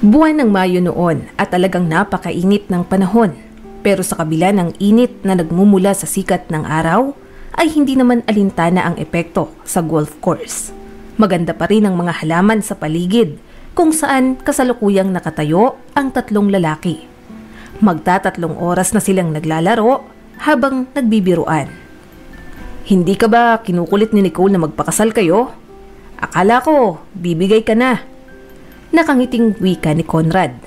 Buwan ng Mayo noon at talagang napakainit ng panahon. Pero sa kabila ng init na nagmumula sa sikat ng araw, ay hindi naman alintana ang epekto sa golf course. Maganda pa rin ang mga halaman sa paligid kung saan kasalukuyang nakatayo ang tatlong lalaki. Magtatatlong oras na silang naglalaro habang nagbibiruan. Hindi ka ba kinukulit ni Nicole na magpakasal kayo? Akala ko, bibigay ka na. Nakangiting wika ni Conrad.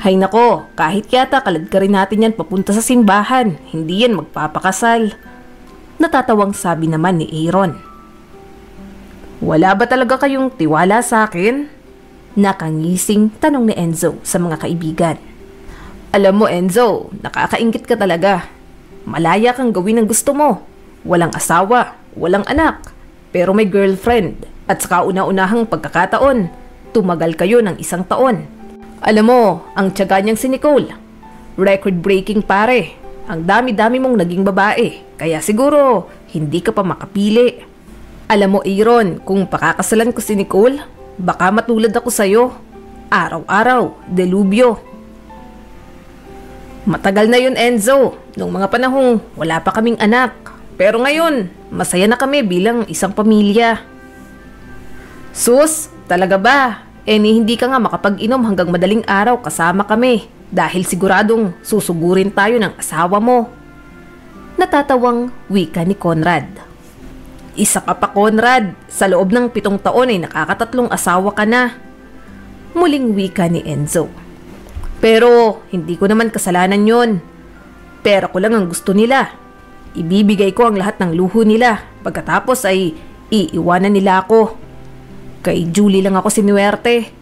Hay nako, kahit yata kalad ka rin natin yan papunta sa simbahan, hindi yan magpapakasal. Natatawang sabi naman ni Aaron. Wala ba talaga kayong tiwala sa akin? Nakangising tanong ni Enzo sa mga kaibigan. Alam mo Enzo, nakakaingit ka talaga. Malaya kang gawin ang gusto mo. Walang asawa, walang anak, pero may girlfriend at sa kauna-unahang pagkakataon, tumagal kayo ng 1 taon. Alam mo, ang tiyaga niyang si Nicole, record-breaking pare. Ang dami-dami mong naging babae, kaya siguro hindi ka pa makapili. Alam mo Aaron, kung pakakasalan ko si Nicole, baka matulad ako sa'yo. Araw-araw, delubyo. Matagal na yun Enzo, nung mga panahong wala pa kaming anak. Pero ngayon, masaya na kami bilang isang pamilya. Sus, talaga ba? Hindi ka nga makapag-inom hanggang madaling araw kasama kami dahil siguradong susugurin tayo ng asawa mo. Natatawang wika ni Conrad. Isa ka pa Conrad, sa loob ng 7 taon ay nakakatatlong asawa ka na. Muling wika ni Enzo. Pero hindi ko naman kasalanan yon. Pera ko lang ang gusto nila. Ibibigay ko ang lahat ng luho nila. Pagkatapos ay iiwanan nila ako. Kay Julie lang ako sinuwerte.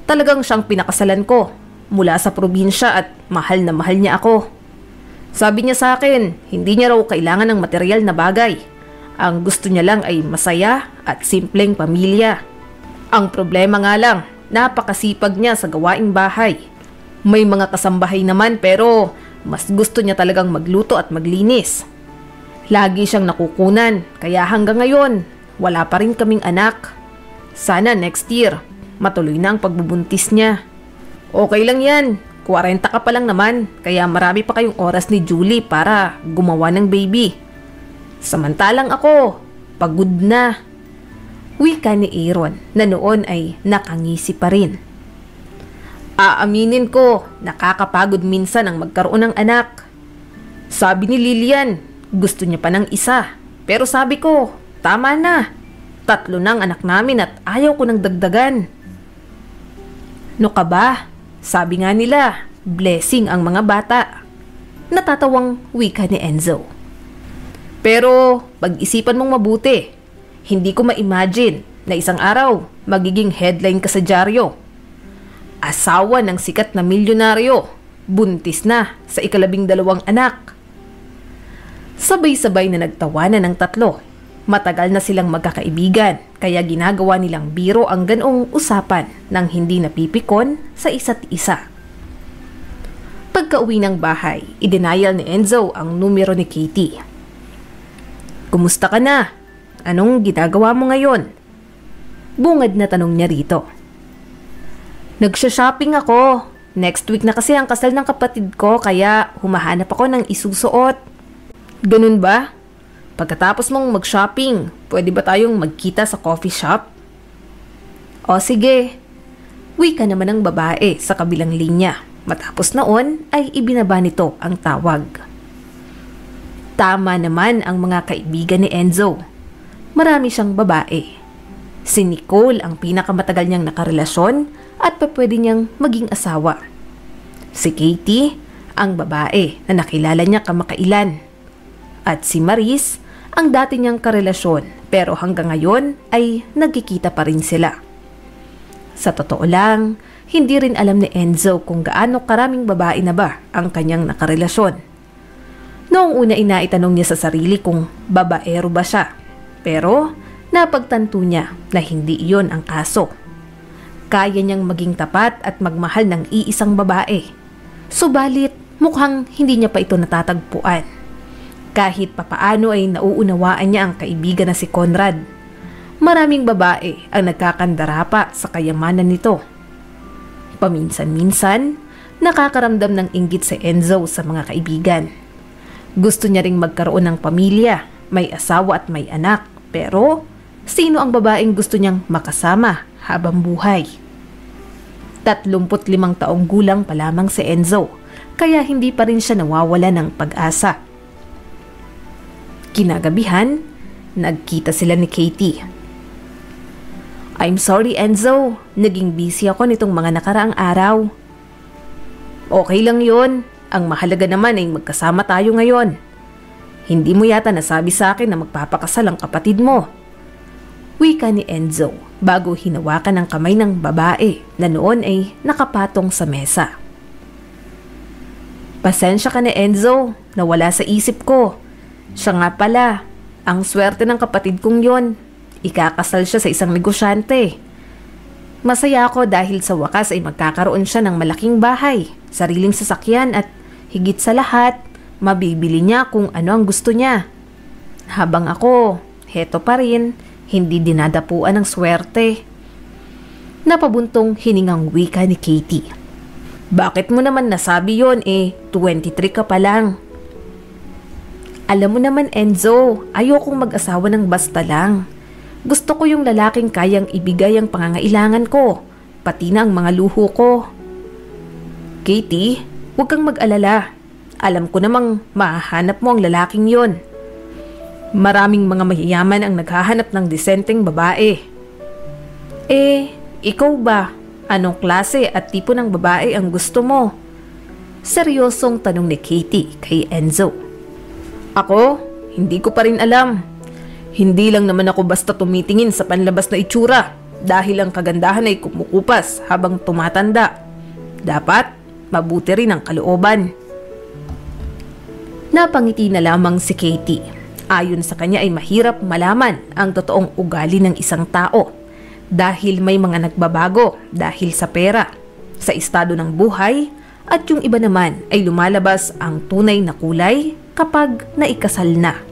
Talagang siyang pinakasalan ko mula sa probinsya at mahal na mahal niya ako. Sabi niya sa akin, hindi niya raw kailangan ng material na bagay. Ang gusto niya lang ay masaya at simpleng pamilya. Ang problema nga lang, napakasipag niya sa gawaing bahay. May mga kasambahay naman pero mas gusto niya talagang magluto at maglinis. Lagi siyang nakukunan kaya hanggang ngayon wala pa rin kaming anak. Sana next year, matuloy na ang pagbubuntis niya. Okay lang yan, 40 ka pa lang naman, kaya marami pa kayong oras ni Julie para gumawa ng baby. Samantalang ako, pagod na. Wika ni Aaron na noon ay nakangisi pa rin. Aaminin ko, nakakapagod minsan ang magkaroon ng anak. Sabi ni Lilian, gusto niya pa ng isa. Pero sabi ko, tama na. 3 na ang anak namin at ayaw ko ng dagdagan. No ka ba? Sabi nga nila, blessing ang mga bata. Natatawang wika ni Enzo. Pero pag-isipan mong mabuti. Hindi ko ma-imagine na isang araw magiging headline ka sa dyaryo. Asawa ng sikat na milyonaryo, buntis na sa 12 anak. Sabay-sabay na nagtawanan ng 3. Matagal na silang magkakaibigan, kaya ginagawa nilang biro ang ganoong usapan nang hindi napipikon sa isa't isa. Pagka-uwi ng bahay, i-denial ni Enzo ang numero ni Katie. Kumusta ka na? Anong ginagawa mo ngayon? Bungad na tanong niya rito. Nagsha-shopping ako. Next week na kasi ang kasal ng kapatid ko kaya humahanap ako ng isusuot. Ganun ba? Pagkatapos mong mag-shopping, pwede ba tayong magkita sa coffee shop? O sige. Wika naman ng babae sa kabilang linya. Matapos noon ay ibinaba nito ang tawag. Tama naman ang mga kaibigan ni Enzo. Marami siyang babae. Si Nicole ang pinakamatagal niyang nakarelasyon at pwede niyang maging asawa. Si Katie, ang babae na nakilala niya kamakailan. At si Maris, ang dati niyang karelasyon pero hanggang ngayon ay nagkikita pa rin sila. Sa totoo lang, hindi rin alam ni Enzo kung gaano karaming babae na ba ang kanyang nakarelasyon. Noong una inaitanong niya sa sarili kung babaero ba siya, pero napagtanto niya na hindi iyon ang kaso. Kaya niyang maging tapat at magmahal ng iisang babae. Subalit mukhang hindi niya pa ito natatagpuan. Kahit papaano ay nauunawaan niya ang kaibigan na si Conrad. Maraming babae ang nagkakandara pa sa kayamanan nito. Paminsan-minsan, nakakaramdam ng inggit si Enzo sa mga kaibigan. Gusto niya ring magkaroon ng pamilya, may asawa at may anak, pero sino ang babaeng gusto niyang makasama habang buhay? 35 taong gulang pa lamang si Enzo, kaya hindi pa rin siya nawawala ng pag-asa. Kinagabihan, nagkita sila ni Katie. "I'm sorry Enzo, naging busy ako nitong mga nakaraang araw." "Okay lang yun, ang mahalaga naman ay magkasama tayo ngayon. Hindi mo yata nasabi sa akin na magpapakasal ang kapatid mo." Wika ni Enzo bago hinawakan ang kamay ng babae na noon ay nakapatong sa mesa. "Pasensya ka na Enzo, nawala sa isip ko. Siya nga pala, ang swerte ng kapatid kong yon. Ikakasal siya sa isang negosyante. Masaya ako dahil sa wakas ay magkakaroon siya ng malaking bahay, sariling sasakyan at higit sa lahat, mabibili niya kung ano ang gusto niya. Habang ako, heto pa rin, hindi dinadapuan ng swerte." Napabuntong hiningang wika ni Katie. "Bakit mo naman nasabi yon 23 ka pa lang?" "Alam mo naman Enzo, ayokong mag-asawa ng basta lang. Gusto ko yung lalaking kayang ibigay ang pangangailangan ko, pati na ang mga luho ko." "Katie, huwag kang mag-alala. Alam ko namang mahahanap mo ang lalaking yon. Maraming mga mayayaman ang naghahanap ng disenteng babae." Ikaw ba? Anong klase at tipo ng babae ang gusto mo?" Seryosong tanong ni Katie kay Enzo. "Ako? Hindi ko pa rin alam. Hindi lang naman ako basta tumitingin sa panlabas na itsura dahil ang kagandahan ay kumukupas habang tumatanda. Dapat mabuti rin ang kalooban." Napangiti na lamang si Katie. Ayon sa kanya ay mahirap malaman ang totoong ugali ng isang tao dahil may mga nagbabago dahil sa pera, sa estado ng buhay, at yung iba naman ay lumalabas ang tunay na kulay kapag naikasal na.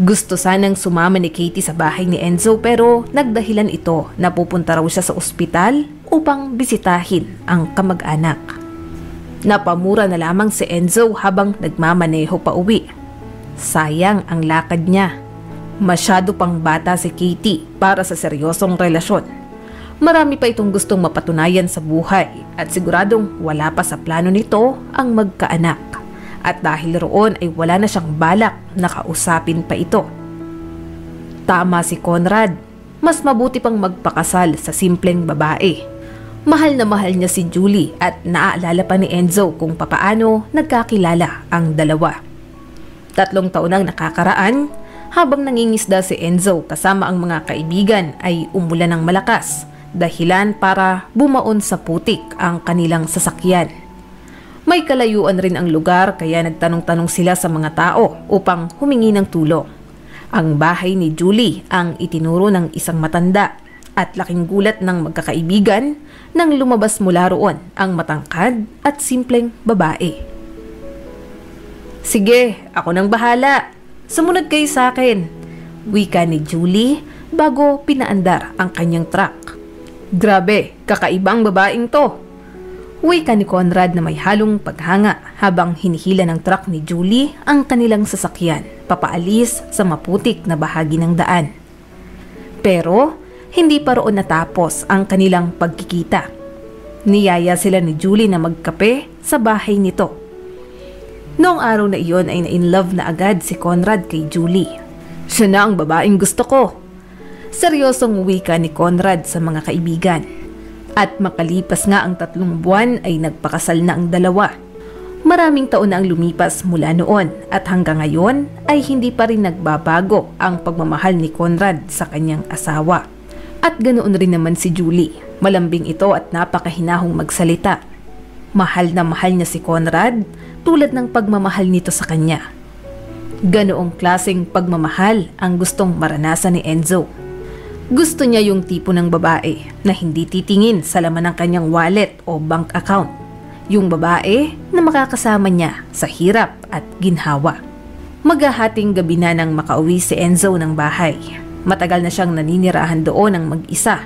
Gusto sanang sumama ni Katie sa bahay ni Enzo pero nagdahilan ito na pupunta raw siya sa ospital upang bisitahin ang kamag-anak. Napamura na lamang si Enzo habang nagmamaneho pa uwi. Sayang ang lakad niya. Masyado pang bata si Katie para sa seryosong relasyon. Marami pa itong gustong mapatunayan sa buhay at siguradong wala pa sa plano nito ang magkaanak. At dahil roon ay wala na siyang balak na kausapin pa ito. Tama si Conrad, mas mabuti pang magpakasal sa simpleng babae. Mahal na mahal niya si Julie at naaalala pa ni Enzo kung papaano nagkakilala ang dalawa. 3 taon ang nakakaraan, habang nangingisda si Enzo kasama ang mga kaibigan ay umulan ng malakas, dahilan para bumaon sa putik ang kanilang sasakyan. May kalayuan rin ang lugar kaya nagtanong-tanong sila sa mga tao upang humingi ng tulong. Ang bahay ni Julie ang itinuro ng isang matanda at laking gulat ng magkakaibigan nang lumabas mula roon ang matangkad at simpleng babae. "Sige, ako nang bahala. Sumunod kayo sa akin," wika ni Julie bago pinaandar ang kanyang truck. "Grabe, kakaibang babaeng to," wika ni Conrad na may halong paghanga habang hinihila ng truck ni Julie ang kanilang sasakyan papaalis sa maputik na bahagi ng daan. Pero hindi pa roon natapos ang kanilang pagkikita. Niyaya sila ni Julie na magkape sa bahay nito. Noong araw na iyon ay na-in-love na agad si Conrad kay Julie. "Siya na ang babaeng gusto ko," seryosong wika ni Conrad sa mga kaibigan. At makalipas nga ang 3 buwan ay nagpakasal na ang dalawa. Maraming taon na ang lumipas mula noon at hanggang ngayon ay hindi pa rin nagbabago ang pagmamahal ni Conrad sa kanyang asawa. At ganoon rin naman si Julie. Malambing ito at napakahinahong magsalita. Mahal na mahal niya si Conrad tulad ng pagmamahal nito sa kanya. Ganoong klaseng pagmamahal ang gustong maranasan ni Enzo. Gusto niya yung tipo ng babae na hindi titingin sa laman ng kanyang wallet o bank account. Yung babae na makakasama niya sa hirap at ginhawa. Maghahating gabi na nang makauwi si Enzo ng bahay. Matagal na siyang naninirahan doon ng mag-isa.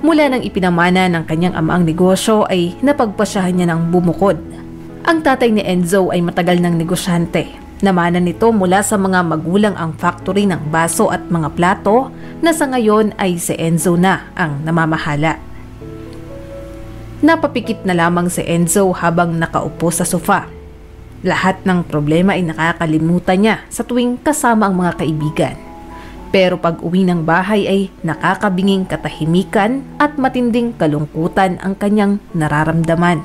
Mula nang ipinamana ng kanyang ama ang negosyo ay napagpasyahan niya ng bumukod. Ang tatay ni Enzo ay matagal ng negosyante. Namana nito mula sa mga magulang ang factory ng baso at mga plato na sa ngayon ay si Enzo na ang namamahala. Napapikit na lamang si Enzo habang nakaupo sa sofa. Lahat ng problema ay nakakalimutan niya sa tuwing kasama ang mga kaibigan. Pero pag uwi ng bahay ay nakakabinging katahimikan at matinding kalungkutan ang kanyang nararamdaman.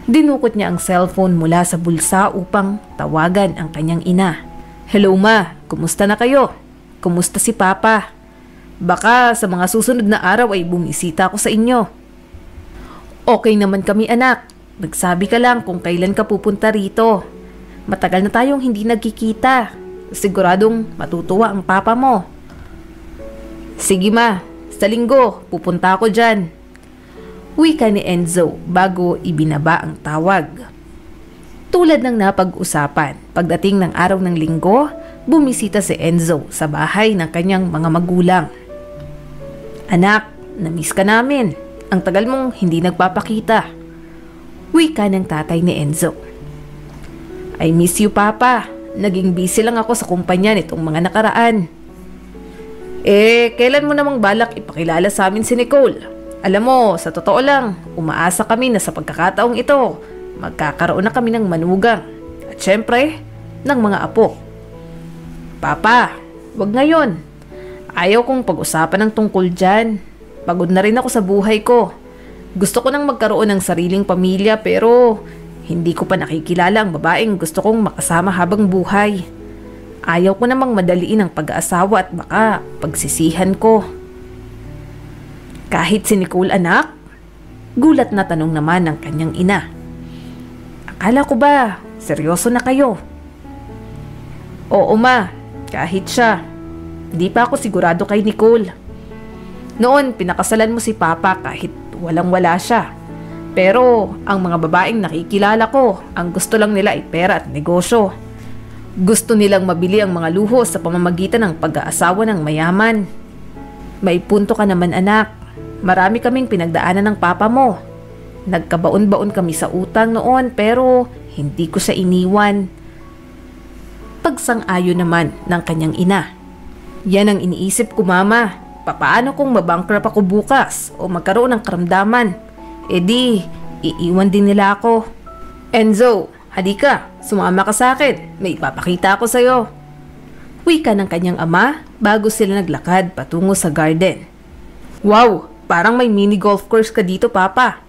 Dinukot niya ang cellphone mula sa bulsa upang tawagan ang kanyang ina. "Hello ma, kumusta na kayo? Kumusta si Papa? Baka sa mga susunod na araw ay bumisita ako sa inyo." "Okay naman kami anak. Nagsabi ka lang kung kailan ka pupunta rito. Matagal na tayong hindi nagkikita. Siguradong matutuwa ang papa mo." "Sige ma, sa linggo pupunta ako dyan." Wika ni Enzo bago ibinaba ang tawag. Tulad ng napag-usapan, pagdating ng araw ng linggo, bumisita si Enzo sa bahay ng kanyang mga magulang. "Anak, na-miss ka namin. Ang tagal mong hindi nagpapakita." Wika ng tatay ni Enzo. "I miss you papa. Naging busy lang ako sa kumpanya nitong mga nakaraan." Kailan mo namang balak ipakilala sa amin si Nicole? Alam mo, sa totoo lang, umaasa kami na sa pagkakataong ito, magkakaroon na kami ng manugang. At syempre, ng mga apo." "Papa, wag ngayon. Ayaw kong pag-usapan ng tungkol dyan. Pagod na rin ako sa buhay ko. Gusto ko nang magkaroon ng sariling pamilya pero hindi ko pa nakikilala ang babaeng gusto kong makasama habang buhay. Ayaw ko namang madaliin ang pag-aasawa at baka pagsisihan ko." "Kahit si Nicole anak?" Gulat na tanong naman ng kanyang ina. "Akala ko ba seryoso na kayo?" "Oo ma, kahit siya. Di pa ako sigurado kay Nicole. Noon pinakasalan mo si Papa kahit walang-wala siya. Pero ang mga babaeng nakikilala ko, ang gusto lang nila ay pera at negosyo. Gusto nilang mabili ang mga luho sa pamamagitan ng pag-aasawa ng mayaman." "May punto ka naman anak. Marami kaming pinagdaanan ng papa mo. Nagkabaon-baon kami sa utang noon pero hindi ko siya iniwan." Pagsang-ayon naman ng kanyang ina. "Yan ang iniisip ko mama. Papaano kung mabankrupt ako bukas o magkaroon ng karamdaman? Di, iiwan din nila ako." "Enzo, halika, sumama ka sa akin. May ipapakita ako sa'yo." Wika ng kanyang ama bago sila naglakad patungo sa garden. "Wow, parang may mini golf course ka dito, Papa."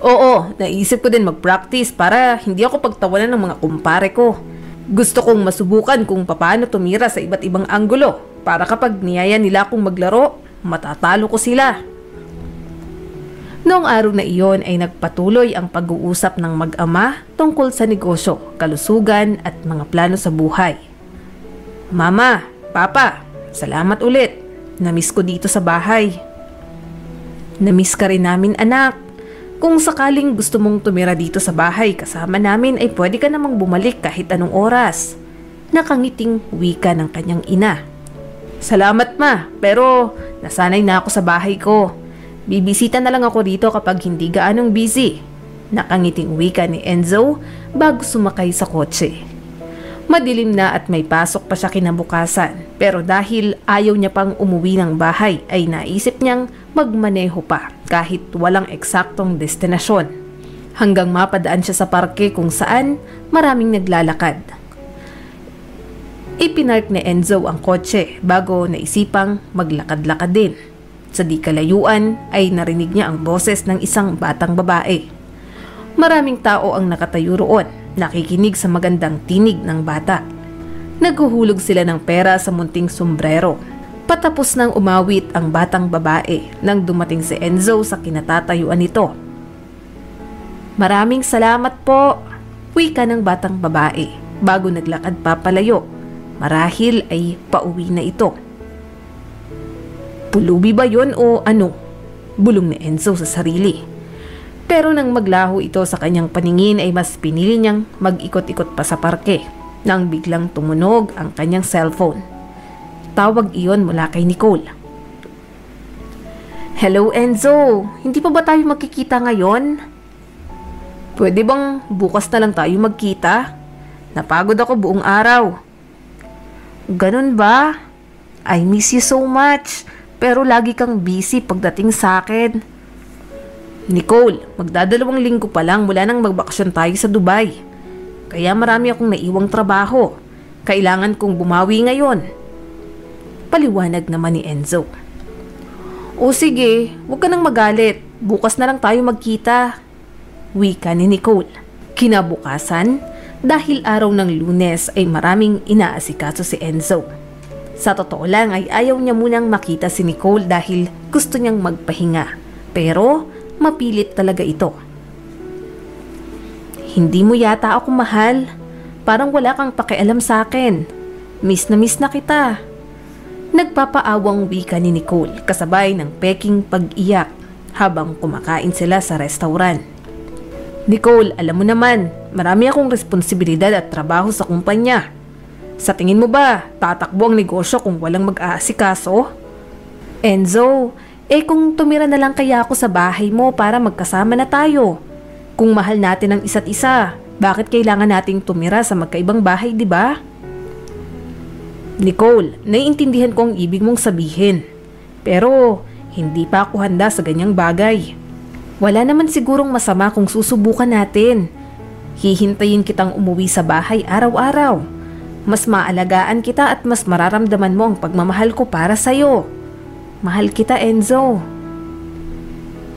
"Oo, naisip ko din mag-practice para hindi ako pagtawanan ng mga kumpare ko. Gusto kong masubukan kung paano tumira sa iba't ibang anggulo para kapag niyaya nila akong maglaro, matatalo ko sila." Noong araw na iyon ay nagpatuloy ang pag-uusap ng mag-ama tungkol sa negosyo, kalusugan at mga plano sa buhay. "Mama, Papa, salamat ulit. Namiss ko dito sa bahay." "Namiss ka rin namin anak. Kung sakaling gusto mong tumira dito sa bahay kasama namin ay pwede ka namang bumalik kahit anong oras." Nakangiting wika ng kanyang ina. "Salamat ma, pero nasanay na ako sa bahay ko. Bibisita na lang ako rito kapag hindi gaanong busy." Nakangiting wika ni Enzo bago sumakay sa kotse. Madilim na at may pasok pa siya kinabukasan, pero dahil ayaw niya pang umuwi ng bahay ay naisip niyang magmaneho pa kahit walang eksaktong destinasyon. Hanggang mapadaan siya sa parke kung saan maraming naglalakad. Ipinark ni Enzo ang kotse bago naisipang maglakad-lakad din. Sa di kalayuan ay narinig niya ang boses ng isang batang babae. Maraming tao ang nakatayo roon, nakikinig sa magandang tinig ng bata. Naghuhulog sila ng pera sa munting sombrero. Patapos nang umawit ang batang babae nang dumating si Enzo sa kinatatayuan nito. "Maraming salamat po," wika ng batang babae bago naglakad papalayo. Marahil ay pauwi na ito. "Pulubi ba yon o ano?" bulong ni Enzo sa sarili. Pero nang maglaho ito sa kanyang paningin ay mas pinili niyang mag-ikot-ikot pa sa parke nang biglang tumunog ang kanyang cellphone. Tawag iyon mula kay Nicole. Hello Enzo, hindi pa ba tayo magkikita ngayon? Pwede bang bukas na lang tayo magkita? Napagod ako buong araw. Ganun ba? I miss you so much, pero lagi kang busy pagdating sa akin. Nicole, magdadalawang linggo pa lang mula nang magbakasyon tayo sa Dubai. Kaya marami akong naiwang trabaho. Kailangan kong bumawi ngayon. Paliwanag naman ni Enzo. O sige, huwag ka nang magalit. Bukas na lang tayo magkita. Wika ni Nicole. Kinabukasan, dahil araw ng Lunes ay maraming inaasikaso si Enzo. Sa totoo lang ay ayaw niya munang makita si Nicole dahil gusto niyang magpahinga. Pero mapilit talaga ito. Hindi mo yata ako mahal. Parang wala kang pakialam sa akin. Miss na kita. Nagpapaawang wika ni Nicole kasabay ng peking pag-iyak habang kumakain sila sa restaurant. Nicole, alam mo naman, marami akong responsibilidad at trabaho sa kumpanya. Sa tingin mo ba, tatakbo ang negosyo kung walang mag-aasikaso? Enzo, kung tumira na lang kaya ako sa bahay mo para magkasama na tayo. Kung mahal natin ang isa't isa, bakit kailangan nating tumira sa magkaibang bahay, di ba? Nicole, naiintindihan ko ang ibig mong sabihin. Pero, hindi pa ako handa sa ganyang bagay. Wala naman sigurong masama kung susubukan natin. Hihintayin kitang umuwi sa bahay araw-araw. Mas maalagaan kita at mas mararamdaman mo ang pagmamahal ko para sa'yo. Mahal kita, Enzo.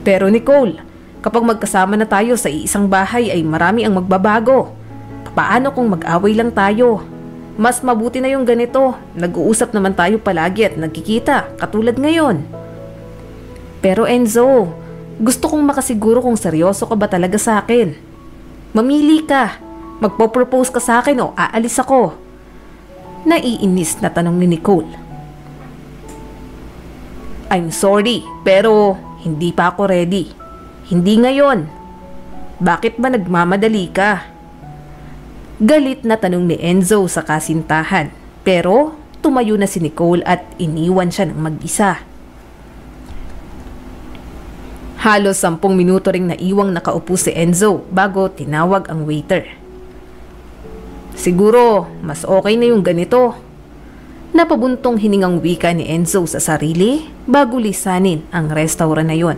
Pero Nicole, kapag magkasama na tayo sa iisang bahay ay marami ang magbabago. Paano kung mag-away lang tayo? Mas mabuti na yung ganito. Nag-uusap naman tayo palagi at nagkikita, katulad ngayon. Pero Enzo, gusto kong makasiguro kung seryoso ka ba talaga sa akin. Mamili ka. Magpo-propose ka sa akin o aalis ako? Naiinis na tanong ni Nicole. I'm sorry, pero hindi pa ako ready. Hindi ngayon. Bakit ba nagmamadali ka? Galit na tanong ni Enzo sa kasintahan. Pero tumayo na si Nicole at iniwan siya ng mag-isa. Halos 10 minuto ring naiwang nakaupo si Enzo bago tinawag ang waiter. Siguro, mas okay na yung ganito. Napabuntong hiningang wika ni Enzo sa sarili bago lisanin ang restaurant na yon.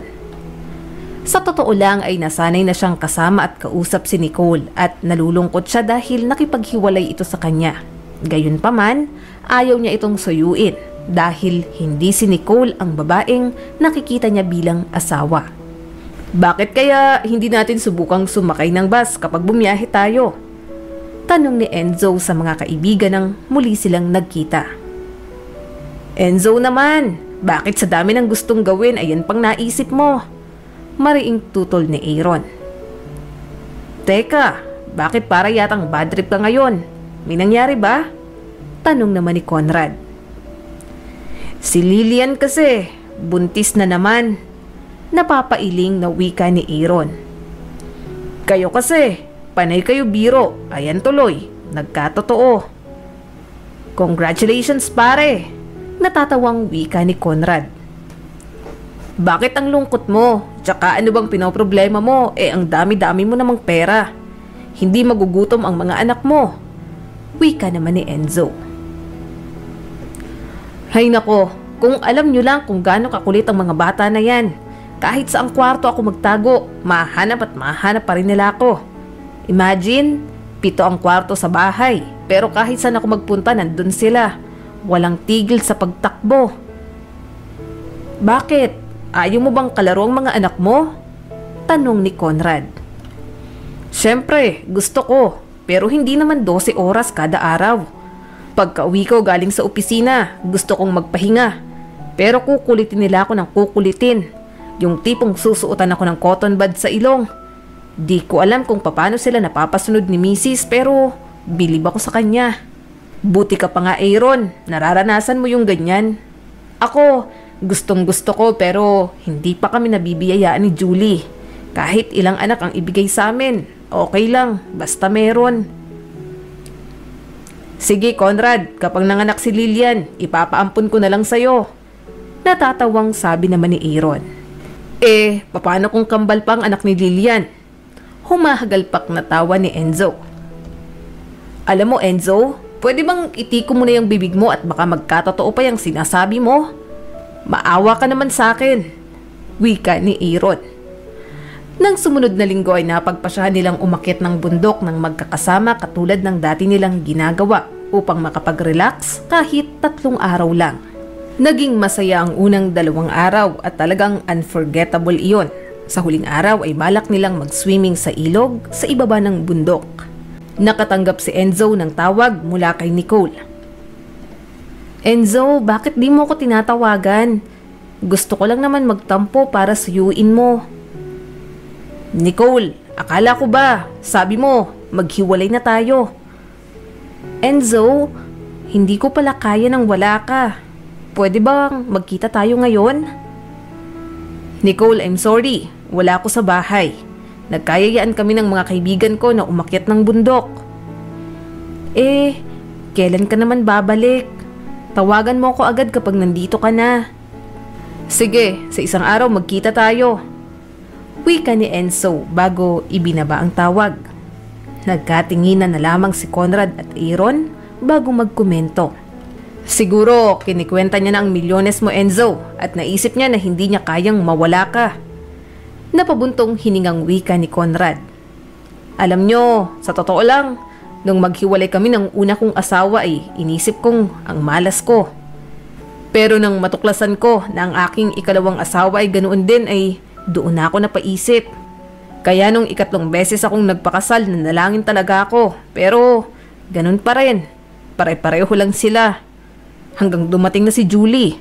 Sa totoo lang ay nasanay na siyang kasama at kausap si Nicole at nalulungkot siya dahil nakipaghiwalay ito sa kanya. Gayunpaman, ayaw niya itong suyuin dahil hindi si Nicole ang babaeng nakikita niya bilang asawa. Bakit kaya hindi natin subukang sumakay ng bus kapag bumiyahe tayo? Tanong ni Enzo sa mga kaibigan nang muli silang nagkita. Enzo naman, bakit sa dami ng gustong gawin ay yan pang naisip mo? Mariing tutol ni Aaron. Teka, bakit para yatang bad trip ka ngayon? May nangyari ba? Tanong naman ni Conrad. Si Lillian kasi, buntis na naman. Napapailing na wika ni Aaron. Kayo kasi, panay kayo biro, ayan tuloy, nagkatotoo. Congratulations pare, natatawang wika ni Conrad. Bakit ang lungkot mo? Tsaka ano bang pinoproblema mo? Ang dami-dami mo namang pera. Hindi magugutom ang mga anak mo. Wika naman ni Enzo. Hay nako, kung alam nyo lang kung gaano kakulit ang mga bata na yan. Kahit saang kwarto ako magtago, mahanap at mahanap pa rin nila ako. Imagine, 7 ang kwarto sa bahay. Pero kahit saan ako magpunta, nandun sila. Walang tigil sa pagtakbo. Bakit? Ayaw mo bang kalaro ang mga anak mo? Tanong ni Conrad. Siyempre, gusto ko. Pero hindi naman 12 oras kada araw. Pagka-uwi ko galing sa opisina, gusto kong magpahinga. Pero kukulitin nila ako ng kukulitin. Yung tipong susuotan ako ng cotton bud sa ilong. Di ko alam kung paano sila napapasunod ni Mrs. pero bilib ako sa kanya. Buti ka pa nga Aaron, nararanasan mo yung ganyan. Ako, gustong gusto ko pero hindi pa kami nabibiyayaan ni Julie. Kahit ilang anak ang ibigay sa amin, okay lang, basta meron. Sige Conrad, kapag nanganak si Lillian, ipapaampun ko na lang sa'yo. Natatawang sabi naman ni Aaron. Paano kung kambal pa ang anak ni Lilian? Humahagalpak na tawa ni Enzo. Alam mo Enzo, pwede bang itiko mo na yung bibig mo at baka magkatotoo pa yung sinasabi mo? Maawa ka naman sa akin, wika ni Aaron. Nang sumunod na linggo ay napagpasyahan nilang umakyat ng bundok ng magkakasama katulad ng dati nilang ginagawa upang makapag-relax kahit 3 araw lang. Naging masaya ang unang 2 araw at talagang unforgettable iyon. Sa huling araw ay balak nilang mag-swimming sa ilog sa ibaba ng bundok. Nakatanggap si Enzo ng tawag mula kay Nicole. Enzo, bakit di mo ko tinatawagan? Gusto ko lang naman magtampo para suyuin mo. Nicole, akala ko ba? Sabi mo, maghiwalay na tayo. Enzo, hindi ko pala kaya nang wala ka. Pwede bang magkita tayo ngayon? Nicole, I'm sorry. Wala ako sa bahay. Nagkayayaan kami ng mga kaibigan ko na umakyat ng bundok. Kailan ka naman babalik? Tawagan mo ako agad kapag nandito ka na. Sige, sa isang araw magkita tayo. Wika ni Enzo bago ibinaba ang tawag. Nagkatinginan na lamang si Conrad at Aaron bago magkomento. Siguro kinikwenta niya na ang milyones mo Enzo at naisip niya na hindi niya kayang mawala ka. Napabuntong hiningang wika ni Conrad. Alam nyo, sa totoo lang, nung maghiwalay kami ng una kong asawa ay inisip kong ang malas ko. Pero nang matuklasan ko na ang aking ikalawang asawa ay ganoon din ay doon na ako napaisip. Kaya nung 3 beses akong nagpakasal nanalangin talaga ako. Pero ganun pa rin, pare-pareho lang sila. Hanggang dumating na si Julie.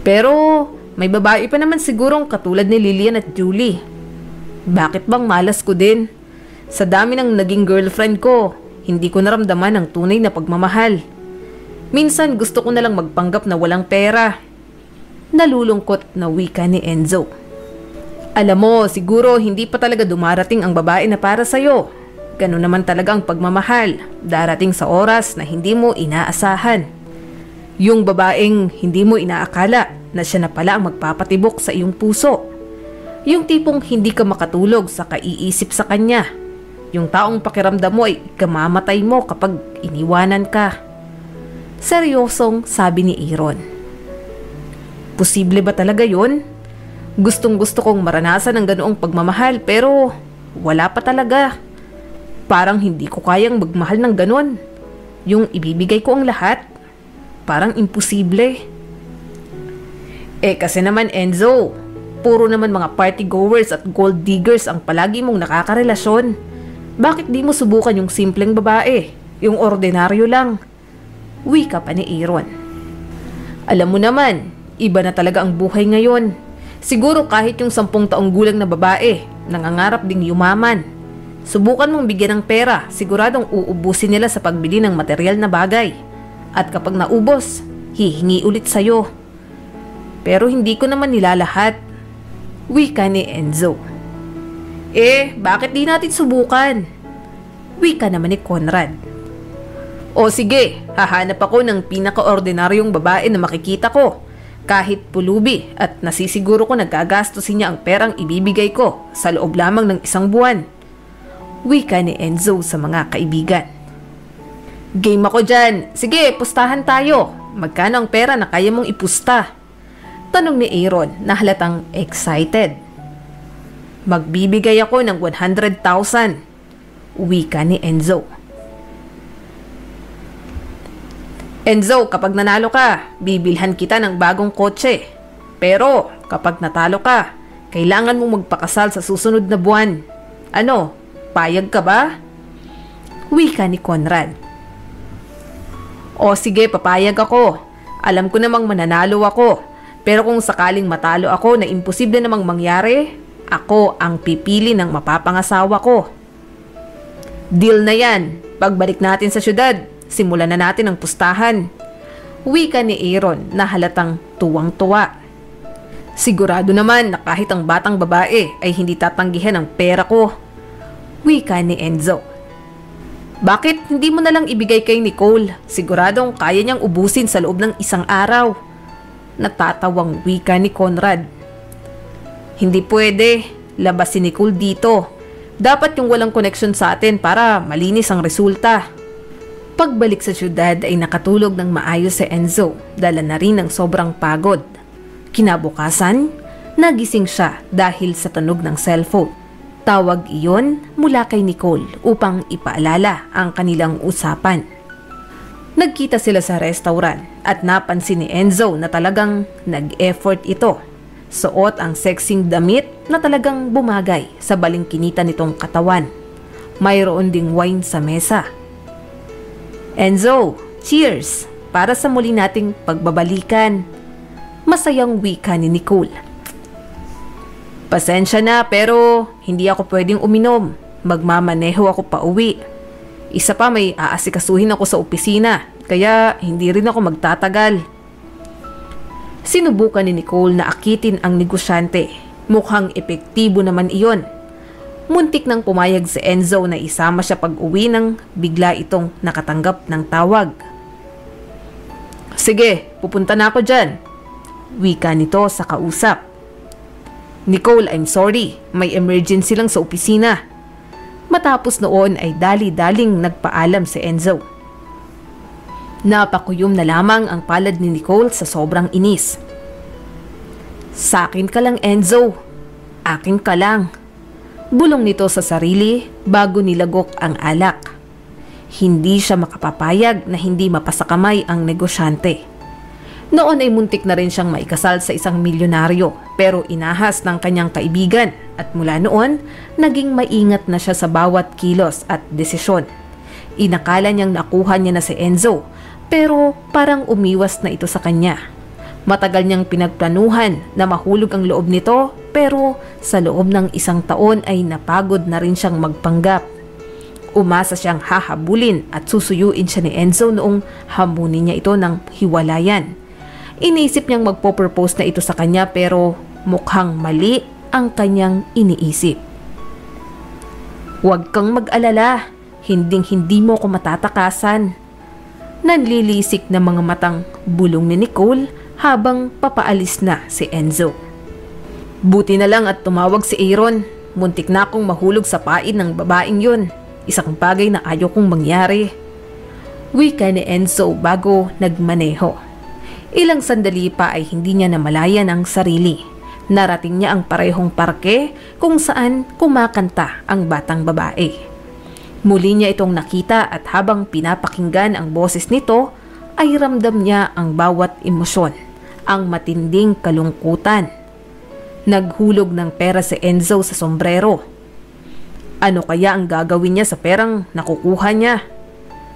Pero may babae pa naman sigurong katulad ni Lilian at Julie. Bakit bang malas ko din? Sa dami ng naging girlfriend ko, hindi ko naramdaman ang tunay na pagmamahal. Minsan gusto ko na lang magpanggap na walang pera. Nalulungkot na wika ni Enzo. Alam mo, siguro hindi pa talaga dumarating ang babae na para sa'yo. Ganun naman talaga ang pagmamahal. Darating sa oras na hindi mo inaasahan. Yung babaeng hindi mo inaakala na siya na pala ang magpapatibok sa iyong puso. Yung tipong hindi ka makatulog sa kaiisip sa kanya. Yung taong pakiramdam mo ay kamamatay mo kapag iniwanan ka. Seryosong sabi ni Aaron. Posible ba talaga yun? Gustong gusto kong maranasan ang ganoong pagmamahal pero wala pa talaga. Parang hindi ko kayang magmahal ng ganon. Yung ibibigay ko ang lahat. Parang imposible. Kasi naman Enzo, puro naman mga party goers at gold diggers ang palagi mong nakakarelasyon. Bakit di mo subukan yung simpleng babae? Yung ordinaryo lang? Wika pa ni Aaron. Alam mo naman, iba na talaga ang buhay ngayon. Siguro kahit yung 10 taong gulang na babae, nangangarap ding yumaman. Subukan mong bigyan ng pera, siguradong uubusin nila sa pagbili ng material na bagay. At kapag naubos, hihingi ulit sa'yo. Pero hindi ko naman nilalahat. Wika ni Enzo. Bakit di natin subukan? Wika naman ni Conrad. O sige, hahanap ako ng pinaka-ordinaryong babae na makikita ko. Kahit pulubi at nasisiguro ko na gagastusin niya ang perang ibibigay ko sa loob lamang ng 1 buwan. Wika ni Enzo sa mga kaibigan. Game ako dyan. Sige, pustahan tayo. Magkano ang pera na kaya mong ipusta? Tanong ni Aaron na halatang excited. Magbibigay ako ng 100,000. Wika ni Enzo. Enzo, kapag nanalo ka, bibilhan kita ng bagong kotse. Pero kapag natalo ka, kailangan mong magpakasal sa susunod na buwan. Ano, payag ka ba? Wika ni Conrad. O sige, papayag ako. Alam ko namang mananalo ako. Pero kung sakaling matalo ako na imposible namang mangyari, ako ang pipili ng mapapangasawa ko. Deal na yan. Pagbalik natin sa syudad, simulan na natin ang pustahan. Wika ni Aaron na halatang tuwang-tuwa. Sigurado naman na kahit ang batang babae ay hindi tatanggihan ang pera ko. Wika ni Enzo. Bakit hindi mo na lang ibigay kay Nicole? Siguradong kaya niyang ubusin sa loob ng 1 araw. Natatawang wika ni Conrad. Hindi pwede, labas si Nicole dito. Dapat yung walang connection sa atin para malinis ang resulta. Pagbalik sa syudad ay nakatulog ng maayos si Enzo, dala na rin ng sobrang pagod. Kinabukasan, nagising siya dahil sa tunog ng cellphone. Tawag iyon mula kay Nicole upang ipaalala ang kanilang usapan. Nagkita sila sa restaurant at napansin ni Enzo na talagang nag-effort ito. Suot ang sexing damit na talagang bumagay sa balingkinita nitong katawan. Mayroon ding wine sa mesa. Enzo, cheers! Para sa muli nating pagbabalikan. Masayang wika ni Nicole. Pasensya na pero hindi ako pwedeng uminom. Magmamaneho ako pa uwi. Isa pa may aasikasuhin ako sa opisina kaya hindi rin ako magtatagal. Sinubukan ni Nicole na akitin ang negosyante. Mukhang epektibo naman iyon. Muntik nang pumayag si Enzo na isama siya pag-uwi nang bigla itong nakatanggap ng tawag. Sige, pupunta na ako dyan. Wika nito sa kausap. Nicole, I'm sorry. May emergency lang sa opisina. Matapos noon ay dali-daling nagpaalam si Enzo. Napakuyom na lamang ang palad ni Nicole sa sobrang inis. Sa akin ka lang, Enzo. Akin ka lang. Bulong nito sa sarili bago nilagok ang alak. Hindi siya makapapayag na hindi mapasakamay ang negosyante. Noon ay muntik na rin siyang maikasal sa isang milyonaryo pero inahas ng kanyang kaibigan at mula noon naging maingat na siya sa bawat kilos at desisyon. Inakala niyang nakuha niya na si Enzo pero parang umiwas na ito sa kanya. Matagal niyang pinagplanuhan na mahulog ang loob nito pero sa loob ng isang taon ay napagod na rin siyang magpanggap. Umasa siyang hahabulin at susuyuin siya ni Enzo noong hamunin niya ito ng hiwalayan. Iniisip niyang magpo-propose na ito sa kanya pero mukhang mali ang kanyang iniisip. Huwag kang mag-alala, hinding-hindi mo ko matatakasan. Nanlilisik na mga matang bulong ni Nicole habang papaalis na si Enzo. Buti na lang at tumawag si Aaron. Muntik na akong mahulog sa pain ng babaeng yun. Isang bagay na ayaw kong mangyari. Wika ni Enzo bago nagmaneho. Ilang sandali pa ay hindi niya namalayan ang sarili. Narating niya ang parehong parke kung saan kumakanta ang batang babae. Muli niya itong nakita at habang pinapakinggan ang boses nito ay ramdam niya ang bawat emosyon, ang matinding kalungkutan. Naghulog ng pera si Enzo sa sombrero. Ano kaya ang gagawin niya sa perang nakukuha niya?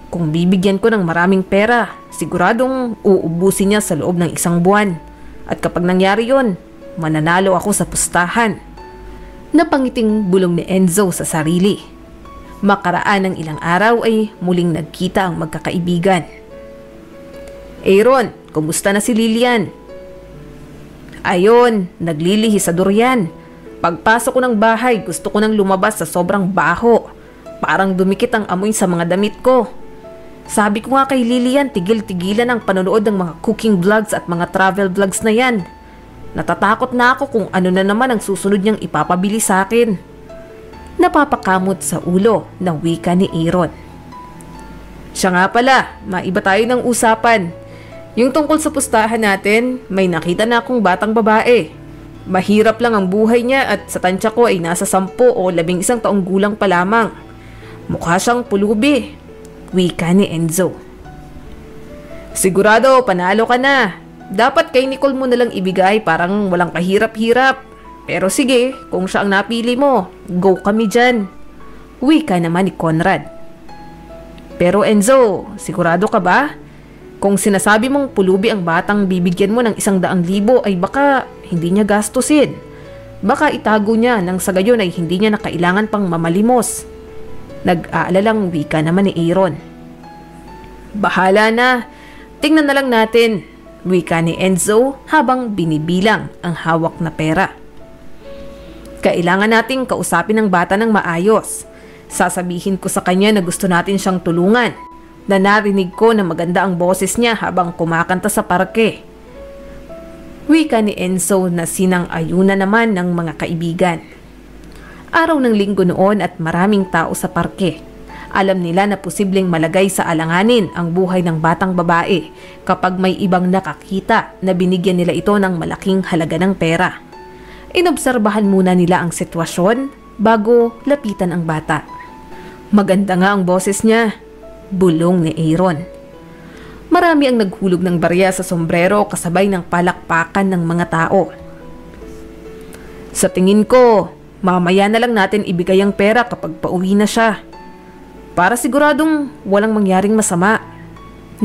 Kung bibigyan ko ng maraming pera, siguradong uubusin niya sa loob ng isang buwan. At kapag nangyari yon, mananalo ako sa pustahan. Napangiting bulong ni Enzo sa sarili. Makaraan ng ilang araw ay muling nagkita ang magkakaibigan. Aaron, kumusta na si Lilian? Ayon, naglilihis-ador yan. Pagpasok ko ng bahay, gusto ko nang lumabas sa sobrang baho. Parang dumikit ang amoy sa mga damit ko. Sabi ko nga kay Lilian, tigil-tigilan ang panonood ng mga cooking vlogs at mga travel vlogs na yan. Natatakot na ako kung ano na naman ang susunod niyang ipapabili sa akin. Napapakamot sa ulo ng wika ni Aaron. Siya nga pala, maiba tayo ng usapan. Yung tungkol sa pustahan natin, may nakita na akong batang babae. Mahirap lang ang buhay niya at sa tansya ko ay nasa 10 o 11 taong gulang pa lamang. Mukha siyang pulubi. Wika ni Enzo. Sigurado, panalo ka na. Dapat kay Nicole mo nalang ibigay, parang walang kahirap-hirap. Pero sige, kung siya ang napili mo, go kami dyan. Wika naman ni Conrad. Pero Enzo, sigurado ka ba? Kung sinasabi mong pulubi ang batang bibigyan mo ng 100,000 ay baka hindi niya gastusin. Baka itago niya nang sa gayon ay hindi niya na kailangan pang mamalimos. Nag-aalalang wika naman ni Aaron. Bahala na. Tingnan na lang natin. Wika ni Enzo habang binibilang ang hawak na pera. Kailangan nating kausapin ang bata ng maayos. Sasabihin ko sa kanya na gusto natin siyang tulungan. Na narinig ko na maganda ang boses niya habang kumakanta sa parke. Wika ni Enzo na sinang-ayunan naman ng mga kaibigan. Araw ng linggo noon at maraming tao sa parke. Alam nila na posibleng malagay sa alanganin ang buhay ng batang babae kapag may ibang nakakita na binigyan nila ito ng malaking halaga ng pera. Inobserbahan muna nila ang sitwasyon bago lapitan ang bata. Maganda nga ang boses niya, bulong ni Aaron. Marami ang naghulog ng barya sa sombrero kasabay ng palakpakan ng mga tao. Sa tingin ko, mamaya na lang natin ibigay ang pera kapag pauwi na siya. Para siguradong walang mangyaring masama.